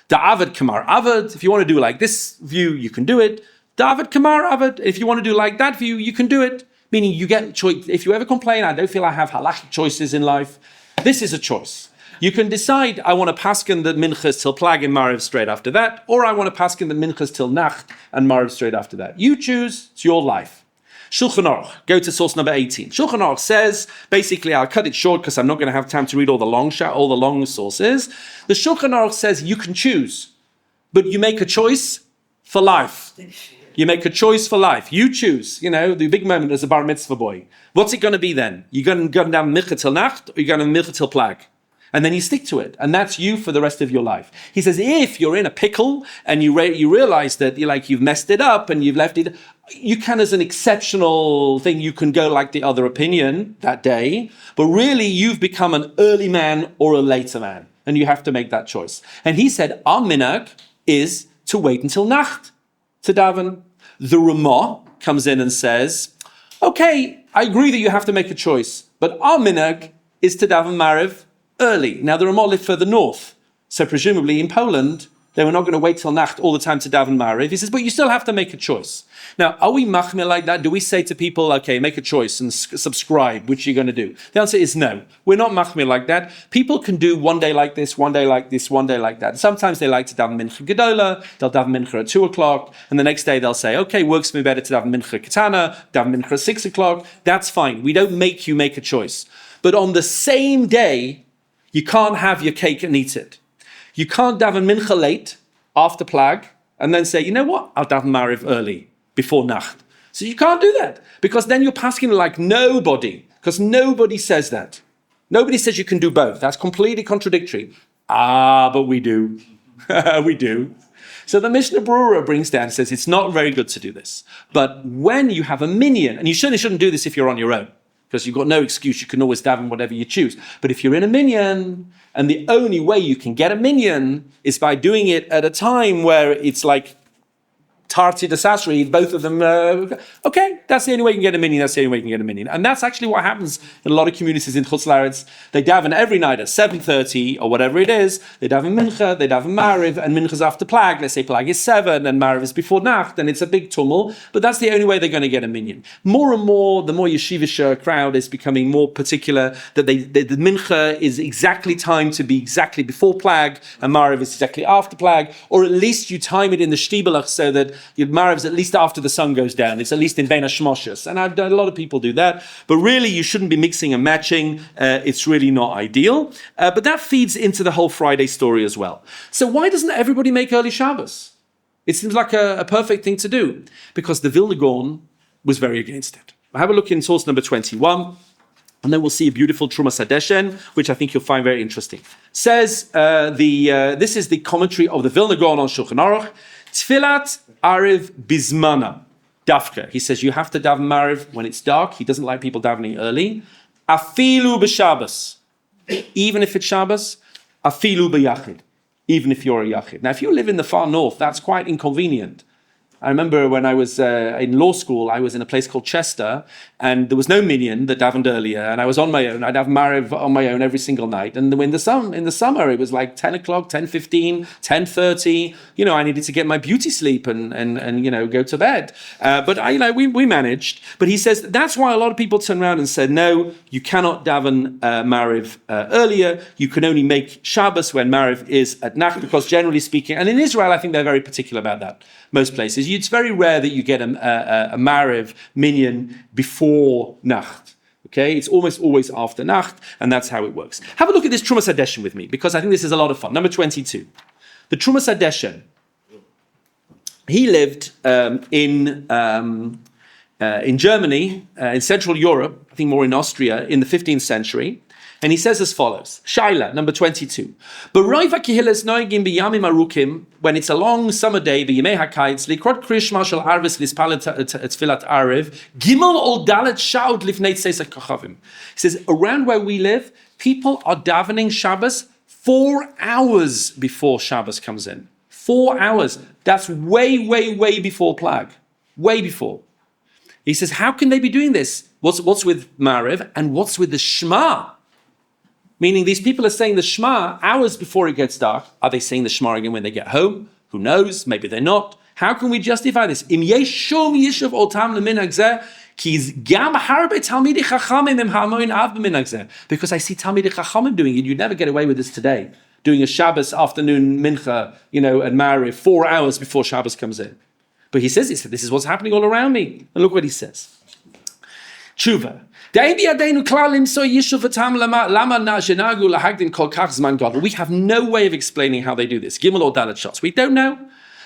The avad kamar avad. If you want to do like this view, you can do it. The avad kamar avad. If you want to do like that view, you can do it. Meaning you get choice. If you ever complain, I don't feel I have halachic choices in life. This is a choice. You can decide, I want to paskin the minchas till plag and mariv straight after that, or I want to paskin the minchas till nacht and mariv straight after that. You choose, it's your life. Shulchan Aruch, go to source number 18. Shulchan Aruch says, basically, I'll cut it short because I'm not going to have time to read all the long sources. The Shulchan Aruch says you can choose, but you make a choice for life. You make a choice for life. You choose. The big moment as a bar mitzvah boy. What's it going to be then? You're going to go down mincha till nacht, or you're going to mincha till plag? And then you stick to it. And that's you for the rest of your life. He says, if you're in a pickle and you realize that you've messed it up and you've left it, you can, as an exceptional thing, you can go like the other opinion that day. But really, you've become an early man or a later man. And you have to make that choice. And he said, our minhag is to wait until nacht to daven. The Ramah comes in and says, okay, I agree that you have to make a choice, but our minhag is to daven Mariv early. Now, the Ramah lived further north, so presumably in Poland, they were not going to wait till nacht all the time to daven Mariv. He says, but you still have to make a choice. Now, are we machmir like that? Do we say to people, okay, make a choice and subscribe, which you're going to do? The answer is no. We're not machmir like that. People can do one day like this, one day like this, one day like that. Sometimes they like to daven mincha gedola, they'll daven mincha at 2 o'clock, and the next day they'll say, okay, works for me better to daven mincha katana, daven mincha at 6 o'clock. That's fine. We don't make you make a choice. But on the same day, you can't have your cake and eat it. You can't daven mincha late, after plag, and then say, you know what, I'll daven mariv early, before nacht. So you can't do that, because then you're passing like nobody, because nobody says that. Nobody says you can do both. That's completely contradictory. But we do. We do. So the Mishnah Berurah brings down and says it's not very good to do this. But when you have a minyan, and you certainly shouldn't do this if you're on your own, because you've got no excuse, you can always daven whatever you choose. But if you're in a minyan, and the only way you can get a minyan is by doing it at a time where it's like Tarti Desasri, both of them, okay, that's the only way you can get a minyan, that's the only way you can get a minyan. And that's actually what happens in a lot of communities in Chutz La'aretz. They daven every night at 7:30 or whatever it is. They daven mincha, they daven mariv, and mincha's after plag. Let's say plag is 7 and mariv is before nacht, and it's a big tumult. But that's the only way they're going to get a minyan. More and more, the more yeshivish crowd is becoming more particular, that the mincha is exactly timed to be exactly before plag, and mariv is exactly after plag, or at least you time it in the shtibelach so that your mariv's at least after the sun goes down. It's at least in Bein HaShmoshes. And I've done, a lot of people do that. But really, you shouldn't be mixing and matching. It's really not ideal. But that feeds into the whole Friday story as well. So why doesn't everybody make early Shabbos? It seems like a perfect thing to do. Because the Vilna Gaon was very against it. Have a look in source number 21. And then we'll see a beautiful Truma Sadeshen, which I think you'll find very interesting. Says, this is the commentary of the Vilna Gaon on Shulchan Aruch. Tfilat Ariv Bizmana. Dafka. He says you have to daven Mariv when it's dark. He doesn't like people davening early. Afilu b'Shabbos. Even if it's Shabbos. Afilu b'Yachid. Even if you're a Yachid. Now, if you live in the far north, that's quite inconvenient. I remember when I was in law school, I was in a place called Chester, and there was no minyan that davened earlier, and I was on my own. I'd have Mariv on my own every single night. And in the summer, it was like 10 o'clock, 10:15, 10:30. I needed to get my beauty sleep and go to bed. But we managed. But he says that's why a lot of people turn around and said, no, you cannot daven Mariv earlier. You can only make Shabbos when Mariv is at Nacht, because generally speaking, and in Israel, I think they're very particular about that. Most places, it's very rare that you get a Mariv minyan before Nacht. Okay, it's almost always after Nacht, and that's how it works. Have a look at this Trumas Hadeshen with me, because I think this is a lot of fun. Number 22, the Trumas Hadeshen. He lived in Germany, in Central Europe, I think more in Austria, in the 15th century. And he says as follows, Shaila, number 22. When it's a long summer day, he says, around where we live, people are davening Shabbos 4 hours before Shabbos comes in. 4 hours. That's way, way, way before Plag. Way before. He says, how can they be doing this? What's with Mariv and what's with the Shema? Meaning these people are saying the Shema hours before it gets dark. Are they saying the Shema again when they get home? Who knows? Maybe they're not. How can we justify this? Because I see Talmidei Chachamim doing it. You'd never get away with this today. Doing a Shabbos afternoon mincha, and Mariv 4 hours before Shabbos comes in. But he says, this is what's happening all around me. And look what he says. Tshuva. We have no way of explaining how they do this. Gimel or Dalet shots. We don't know.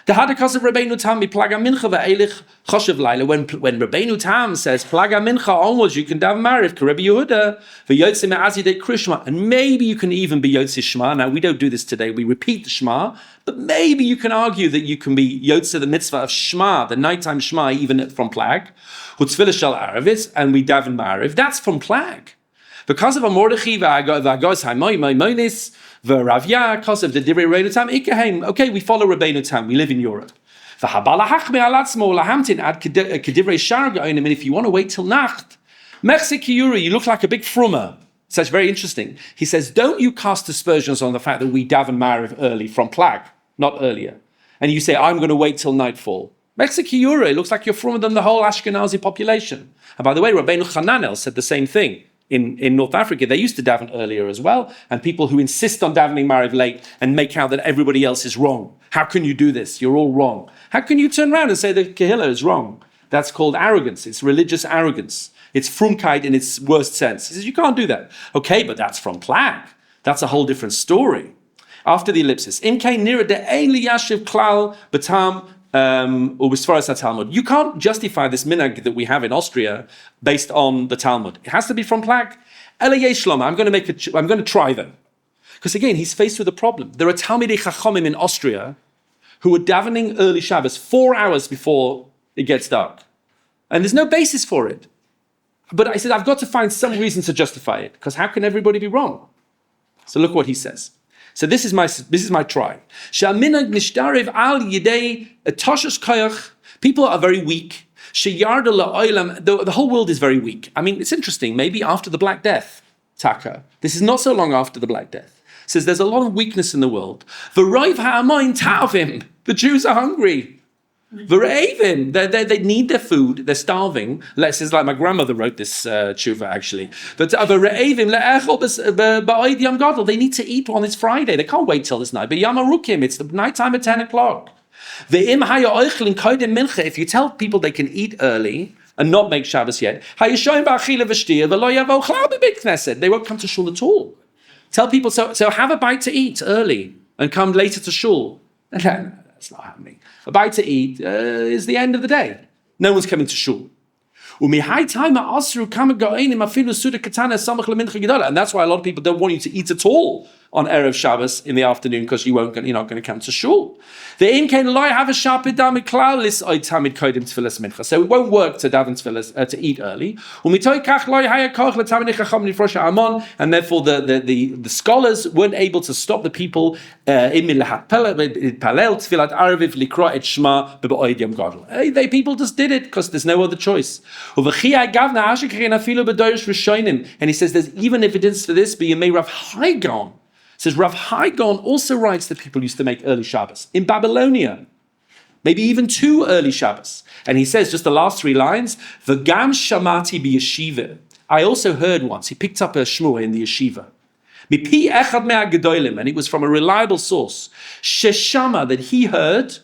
When Rabbeinu Tam says Plaga Mincha onwards, you can daven Mariv, Rabbi Yehuda, and maybe you can even be Yotze Shema. Now we don't do this today. We repeat the Shema, but maybe you can argue that you can be Yotze the mitzvah of Shema, the nighttime Shema, even from Plag. Hutzvila Shal Aravis, and we daven Mariv. That's from Plag. Because of a Mordechai v'agos ha'moinis v'ravya, because of the Divrei Rabbeinu Tam ikahem. Okay, we follow Rabbeinu Tam. We live in Europe. And if you want to wait till Nacht, you look like a big frummer. So it's very interesting. He says, don't you cast aspersions on the fact that we daven Mariv early from Plag, not earlier. And you say, I'm going to wait till nightfall. It looks like you're frummer than the whole Ashkenazi population. And by the way, Rabbeinu Hananel said the same thing. In North Africa, they used to daven earlier as well, and people who insist on davening Mariv late and make out that everybody else is wrong. How can you do this? You're all wrong. How can you turn around and say that Kehillah is wrong? That's called arrogance. It's religious arrogance. It's frumkeit in its worst sense. He says, you can't do that. Okay, but that's from Plag. That's a whole different story. After the ellipsis. You can't justify this minhag that we have in Austria based on the Talmud. It has to be from Plag. I'm going to try them. Because again, he's faced with a problem. There are Talmidei Chachamim in Austria who are davening early Shabbos 4 hours before it gets dark. And there's no basis for it. But I said, I've got to find some reason to justify it, because how can everybody be wrong? So look what he says. So this is my try. People are very weak. The whole world is very weak. I mean, it's interesting. Maybe after the Black Death, Taka. This is not so long after the Black Death. It says there's a lot of weakness in the world. The Jews are hungry. They need their food. They're starving. This is like my grandmother wrote this tshuva actually. But they need to eat on this Friday. They can't wait till this night. But Yamarukim, it's the nighttime at 10 o'clock. If you tell people they can eat early and not make Shabbos yet, they won't come to shul at all. Tell people so have a bite to eat early and come later to shul. That's not happening. A bite to eat is the end of the day. No one's coming to shul. And that's why a lot of people don't want you to eat at all on Erev Shabbos in the afternoon because you're not going to come to shul. So it won't work to daven tefillas, to eat early. And therefore the scholars weren't able to stop the people people just did it because there's no other choice. And he says there's even evidence for this, but you may Rav Haigon. Says Rav Haigon also writes that people used to make early Shabbos in Babylonia, maybe even 2 early Shabbos. And he says just the last 3 lines, V'gam shamati b'yeshiva. I also heard once, he picked up a shmua in the yeshiva. Mipi echad me'agedolim, and it was from a reliable source. Sheshama, that he heard,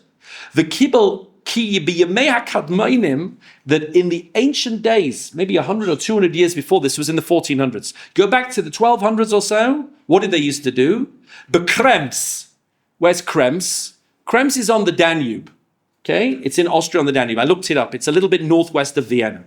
v'kibel ki b'yamei hakadmoinim, that in the ancient days, maybe 100 or 200 years before this, was in the 1400s. Go back to the 1200s or so. What did they used to do? Bekrems. Where's Krems? Krems is on the Danube. Okay, it's in Austria on the Danube. I looked it up. It's a little bit northwest of Vienna.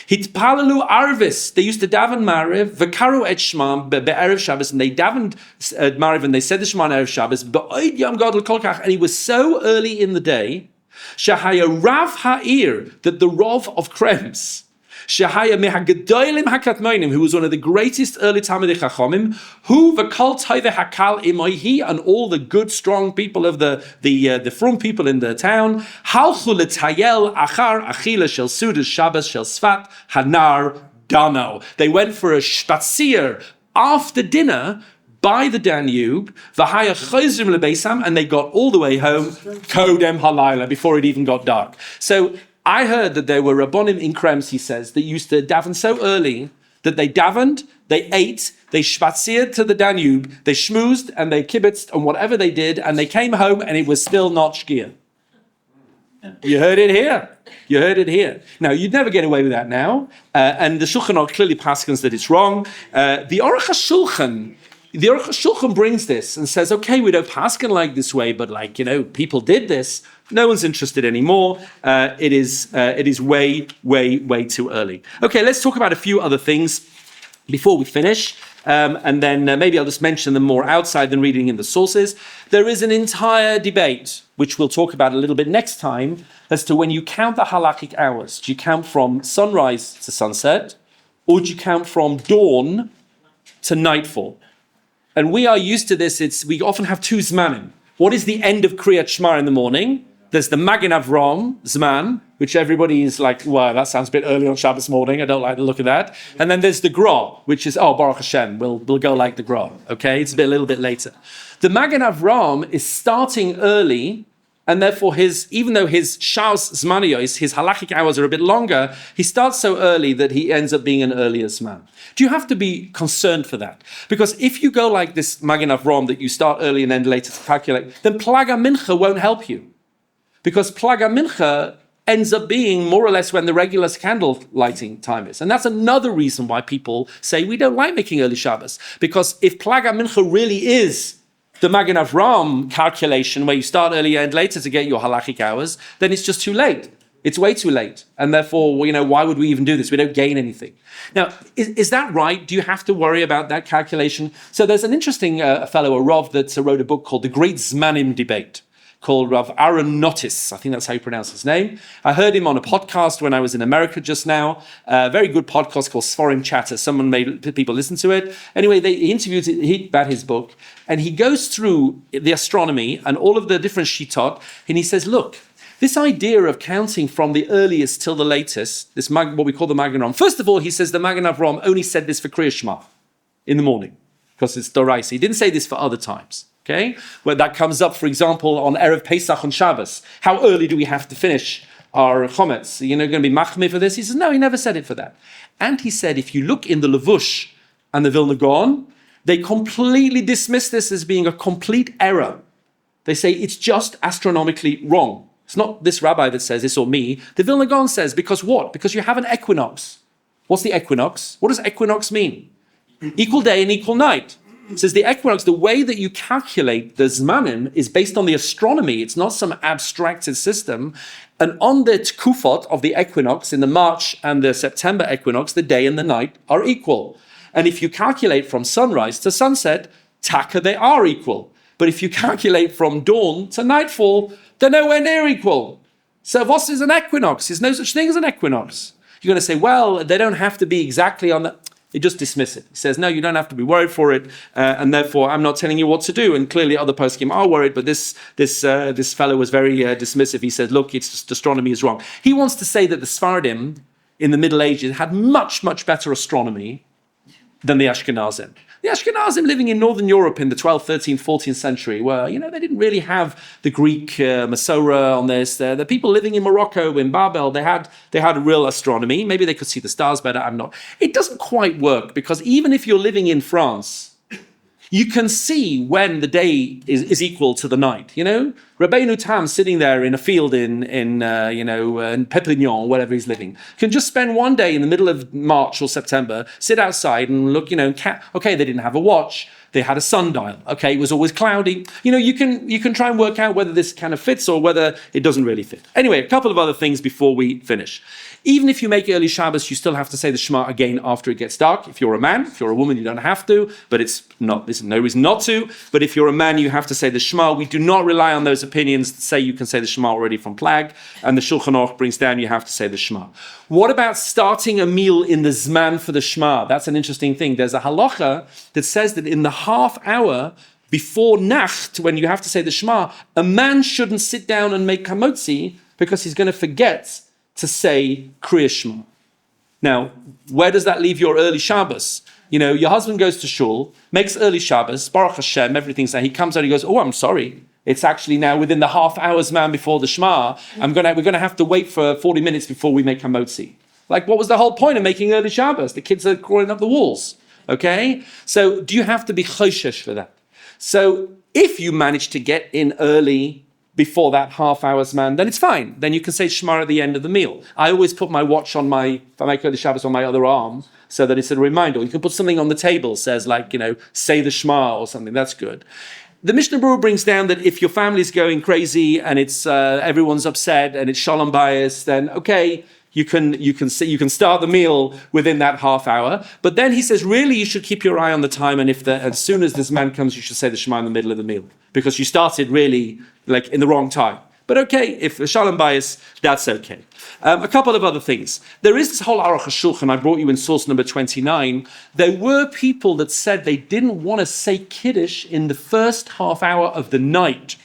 Hitpalalu Arvis. They used to daven Mariv, V'karu et Shema be'erev Shabbos, and they davened Mariv, and they said the Shema on erev Shabbos. Ba'oid Yom Gadol Kolkach, and it was so early in the day. Shahaya Rav Ha'ir, that the Rav of Krems, Shahaya Mehagedolim Hakatmoinim, who was one of the greatest early Talmidei Chachomim, who v'kol Taive Hakal Imoihi, and all the good, strong people of the frum people in the town, Halchu L'Tayel Achar Achila Shel Sudas Shabbos Shel Sfat Hanar Dano. They went for a spazier after dinner by the Danube, v'haya chozrim lebeisam, and they got all the way home, kodem halayla, before it even got dark. So I heard that there were Rabbonim in Krems, he says, that used to daven so early that they davened, they ate, they schwatziert to the Danube, they schmoozed and they kibitzed and whatever they did, and they came home and it was still not shkia. You heard it here. You heard it here. Now, you'd never get away with that now. And the Shulchan Aruch clearly paskins that it's wrong. The Aruch HaShulchan brings this and says, okay, we don't paskin like this way, but people did this. No one's interested anymore. It is way, way, way too early. Okay, let's talk about a few other things before we finish. And then maybe I'll just mention them more outside than reading in the sources. There is an entire debate, which we'll talk about a little bit next time, as to when you count the halakhic hours. Do you count from sunrise to sunset, or do you count from dawn to nightfall? And we are used to this. We often have 2 zmanim. What is the end of Kriyat Shema in the morning? There's the Magen Avram Zman, which everybody is like, wow, that sounds a bit early on Shabbos morning. I don't like the look of that. And then there's the Gra, which is, Baruch Hashem, we'll go like the Gra. Okay, it's a little bit later. The Magen Avram is starting early, and therefore even though his Shaus Zmaniyos, his halachic hours are a bit longer, he starts so early that he ends up being an earlier Zman. Do you have to be concerned for that? Because if you go like this Magen Avram, that you start early and end later to calculate, then Plaga Mincha won't help you. Because Plaga Mincha ends up being more or less when the regular candle lighting time is. And that's another reason why people say we don't like making early Shabbos. Because if Plaga Mincha really is the Magen Avram calculation where you start earlier and later to get your halachic hours, then it's just too late. It's way too late. And therefore, why would we even do this? We don't gain anything. Now, is that right? Do you have to worry about that calculation? So there's an interesting fellow, a Rav, that wrote a book called The Great Zmanim Debate, called Rav Aaron Notis. I think that's how you pronounce his name. I heard him on a podcast when I was in America just now. A very good podcast called Sforim Chatter. Someone made people listen to it. Anyway, he interviewed about his book, and he goes through the astronomy and all of the different shitot, and he says, look, this idea of counting from the earliest till the latest, what we call the Magen Avram. First of all, he says the Magen Avram only said this for Kriyat Shema in the morning, because it's Doraisa. He didn't say this for other times. Okay, where that comes up, for example, on Erev Pesach on Shabbos. How early do we have to finish our chometz? Going to be machmir for this? He says, no, he never said it for that. And he said, if you look in the Levush and the Vilna Gaon, they completely dismiss this as being a complete error. They say it's just astronomically wrong. It's not this rabbi that says this or me. The Vilna Gaon says, because what? Because you have an equinox. What's the equinox? What does equinox mean? Equal day and equal night. It says the equinox, the way that you calculate the Zmanim is based on the astronomy. It's not some abstracted system. And on the Tkufot of the equinox, in the March and the September equinox, the day and the night are equal. And if you calculate from sunrise to sunset, Taka, they are equal. But if you calculate from dawn to nightfall, they're nowhere near equal. So what is an equinox? There's no such thing as an equinox. You're going to say, well, they don't have to be exactly on that. He just dismiss it. He says, no, you don't have to be worried for it, and therefore I'm not telling you what to do. And clearly other poskim are worried, but this fellow was very dismissive. He said, look, it's just astronomy is wrong. He wants to say that the Sephardim in the Middle Ages had much, much better astronomy than the Ashkenazim. The Ashkenazim living in Northern Europe in the 12th, 13th, 14th century were, they didn't really have the Greek Masorah on this. The people living in Morocco, in Babel, they had a real astronomy. Maybe they could see the stars better, I'm not. It doesn't quite work because even if you're living in France, you can see when the day is equal to the night. Rabbi Tam sitting there in a field in Perpignan, wherever he's living, can just spend one day in the middle of March or September, sit outside and look. Okay, they didn't have a watch. They had a sundial. Okay, it was always cloudy. You can try and work out whether this kind of fits or whether it doesn't really fit. Anyway, a couple of other things before we finish. Even if you make early Shabbos, you still have to say the Shema again after it gets dark. If you're a man, if you're a woman, you don't have to, but there's no reason not to. But if you're a man, you have to say the Shema. We do not rely on those opinions that say you can say the Shema already from Plag, and the Shulchan Aruch brings down you have to say the Shema. What about starting a meal in the Zman for the Shema? That's an interesting thing. There's a halacha that says that in the half hour before Nacht, when you have to say the Shema, a man shouldn't sit down and make kamotzi because he's going to forget to say Kriya Shema. Now, where does that leave your early Shabbos? Your husband goes to shul, makes early Shabbos, Baruch Hashem, everything's there. He comes out, he goes, oh, I'm sorry. It's actually now within the half hour's man before the Shema. We're going to have to wait for 40 minutes before we make hamotzi. Like, what was the whole point of making early Shabbos? The kids are crawling up the walls. Okay? So do you have to be choshesh for that? So if you manage to get in early before that half hour's man, then it's fine. Then you can say Shema at the end of the meal. I always put my watch on if I make early Shabbos, on my other arm, so that it's a reminder. You can put something on the table, says say the Shema or something. That's good. The Mishnah Berurah brings down that if your family's going crazy and it's everyone's upset and it's shalom bayis, then okay, you can start the meal within that half hour. But then he says, really, you should keep your eye on the time, and as soon as this man comes, you should say the Shema in the middle of the meal because you started really in the wrong time. But okay, if shalom bayis, that's okay. A couple of other things. There is this whole Aruch HaShulchan, I brought you in source number 29. There were people that said they didn't want to say Kiddush in the first half hour of the night.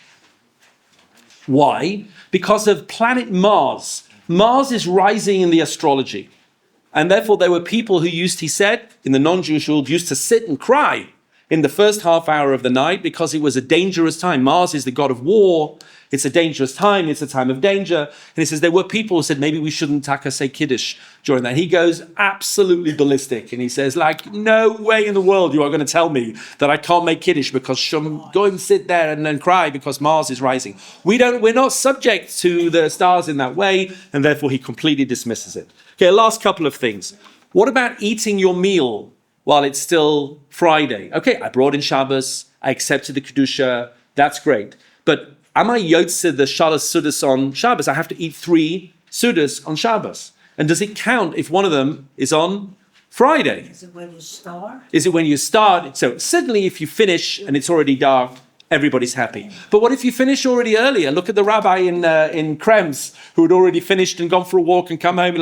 Why? Because of planet Mars. Mars is rising in the astrology. And therefore there were people who he said, in the non-Jewish world, used to sit and cry in the first half hour of the night because it was a dangerous time. Mars is the god of war. It's a dangerous time. It's a time of danger. And he says there were people who said maybe we shouldn't say Kiddush during that. He goes absolutely ballistic. And he says, no way in the world you are going to tell me that I can't make Kiddush because go and sit there and then cry because Mars is rising. We're not subject to the stars in that way. And therefore he completely dismisses it. Okay, last couple of things. What about eating your meal while it's still Friday? Okay, I brought in Shabbos. I accepted the Kedusha. That's great. But am I yotze the Shalos Sudas on Shabbos? I have to eat 3 Sudas on Shabbos. And does it count if one of them is on Friday? Is it when you start? Is it when you start? So certainly if you finish and it's already dark, everybody's happy. But what if you finish already earlier? Look at the rabbi in Krems who had already finished and gone for a walk and come home.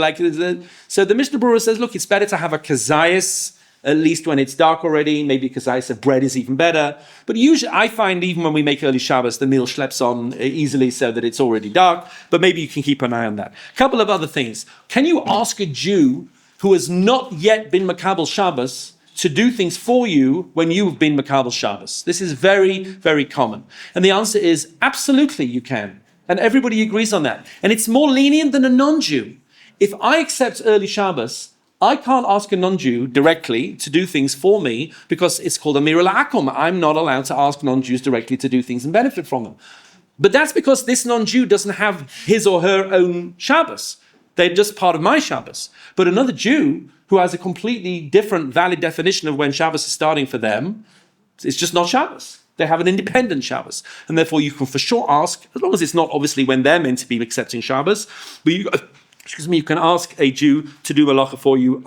So the Mishnah Berurah says, look, it's better to have a kazayas, at least when it's dark already. Maybe kazayas of bread is even better. But usually I find even when we make early Shabbos, the meal schleps on easily so that it's already dark. But maybe you can keep an eye on that. A couple of other things. Can you ask a Jew who has not yet been Makabel Shabbos to do things for you when you've been Makabel Shabbos? This is very, very common. And the answer is absolutely you can. And everybody agrees on that. And it's more lenient than a non-Jew. If I accept early Shabbos, I can't ask a non-Jew directly to do things for me because it's called a Amira La'akum. I'm not allowed to ask non-Jews directly to do things and benefit from them. But that's because this non-Jew doesn't have his or her own Shabbos. They're just part of my Shabbos. But another Jew who has a completely different valid definition of when Shabbos is starting for them, it's just not Shabbos. They have an independent Shabbos. And therefore you can for sure ask, as long as it's not obviously when they're meant to be accepting Shabbos, but you can ask a Jew to do malacha for you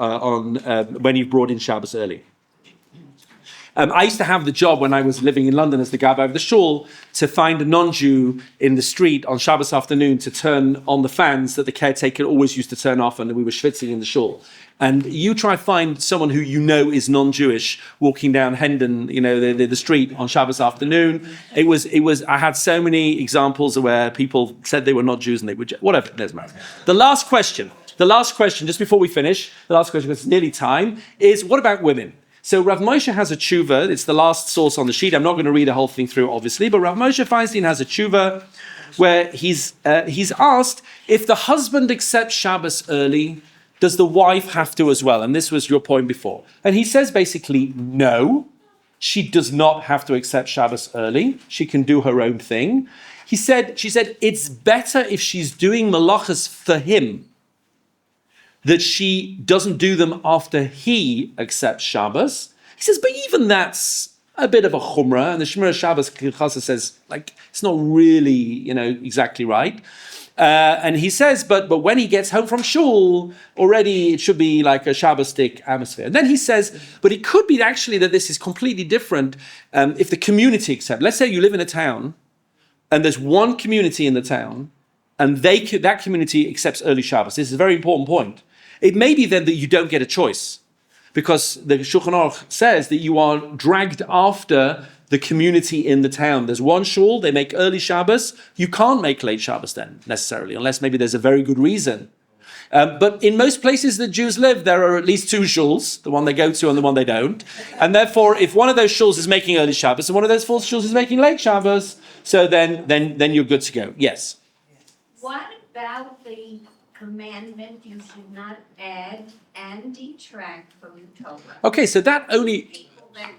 when you've brought in Shabbos early. I used to have the job when I was living in London as the gabbai of the shul to find a non-Jew in the street on Shabbos afternoon to turn on the fans that the caretaker always used to turn off, and we were schwitzing in the shul. And you try find someone who you know is non-Jewish walking down Hendon, the street on Shabbos afternoon. It was. I had so many examples where people said they were not Jews and they were whatever. It doesn't matter. The last question, just before we finish, the last question, because it's nearly time, is what about women? So Rav Moshe has a tshuva. It's the last source on the sheet. I'm not going to read the whole thing through, obviously, but Rav Moshe Feinstein has a tshuva where he's asked if the husband accepts Shabbos early, does the wife have to as well? And this was your point before. And he says basically, no, she does not have to accept Shabbos early. She can do her own thing. She said, it's better if she's doing malachas for him, that she doesn't do them after he accepts Shabbos. He says, but even that's a bit of a chumrah. And the Shemira Shabbos Chasa says, it's not really, exactly right. And he says, but when he gets home from shul, already it should be like a Shabbostic atmosphere. And then he says, but it could be actually that this is completely different if the community accepts. Let's say you live in a town, and there's one community in the town, and that community accepts early Shabbos. This is a very important point. It may be then that you don't get a choice, because the Shulchan Aruch says that you are dragged after the community in the town. There's one shul, they make early Shabbos. You can't make late Shabbos then, necessarily, unless maybe there's a very good reason. But in most places that Jews live, there are at least two shuls, the one they go to and the one they don't. And therefore, if one of those shuls is making early Shabbos and one of those four shuls is making late Shabbos, so then you're good to go. Yes? What about the commandment you should not add and detract from the Torah? Okay, so that only...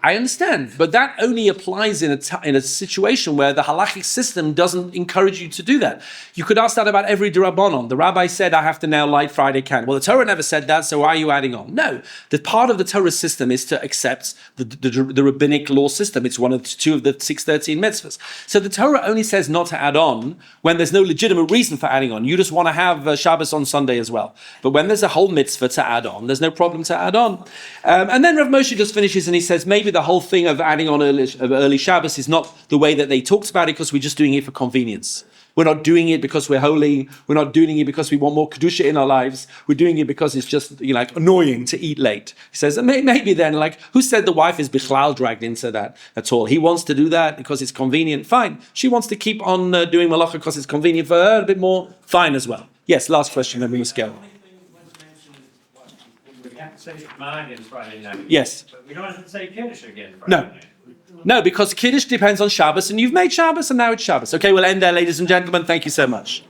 I understand, but that only applies in a situation where the halachic system doesn't encourage you to do that. You could ask that about every D'Rabbanon. The rabbi said, I have to now light Friday candle. Well, the Torah never said that, so why are you adding on? No, the part of the Torah system is to accept the rabbinic law system. It's two of the 613 mitzvahs. So the Torah only says not to add on when there's no legitimate reason for adding on. You just want to have Shabbos on Sunday as well. But when there's a whole mitzvah to add on, there's no problem to add on. And then Rav Moshe just finishes and he says, maybe the whole thing of adding on early Shabbos is not the way that they talked about it, because we're just doing it for convenience. We're not doing it because we're holy. We're not doing it because we want more kedusha in our lives. We're doing it because it's just annoying to eat late. He says, and maybe then, who said the wife is bichlal dragged into that at all? He wants to do that because it's convenient. Fine. She wants to keep on doing malacha because it's convenient for her a bit more. Fine as well. Yes, last question, then we must go. We have to say Shema is Friday night. Yes. But we don't have to say Kiddush again Friday night. No, because Kiddush depends on Shabbos, and you've made Shabbos, and now it's Shabbos. Okay, we'll end there, ladies and gentlemen. Thank you so much.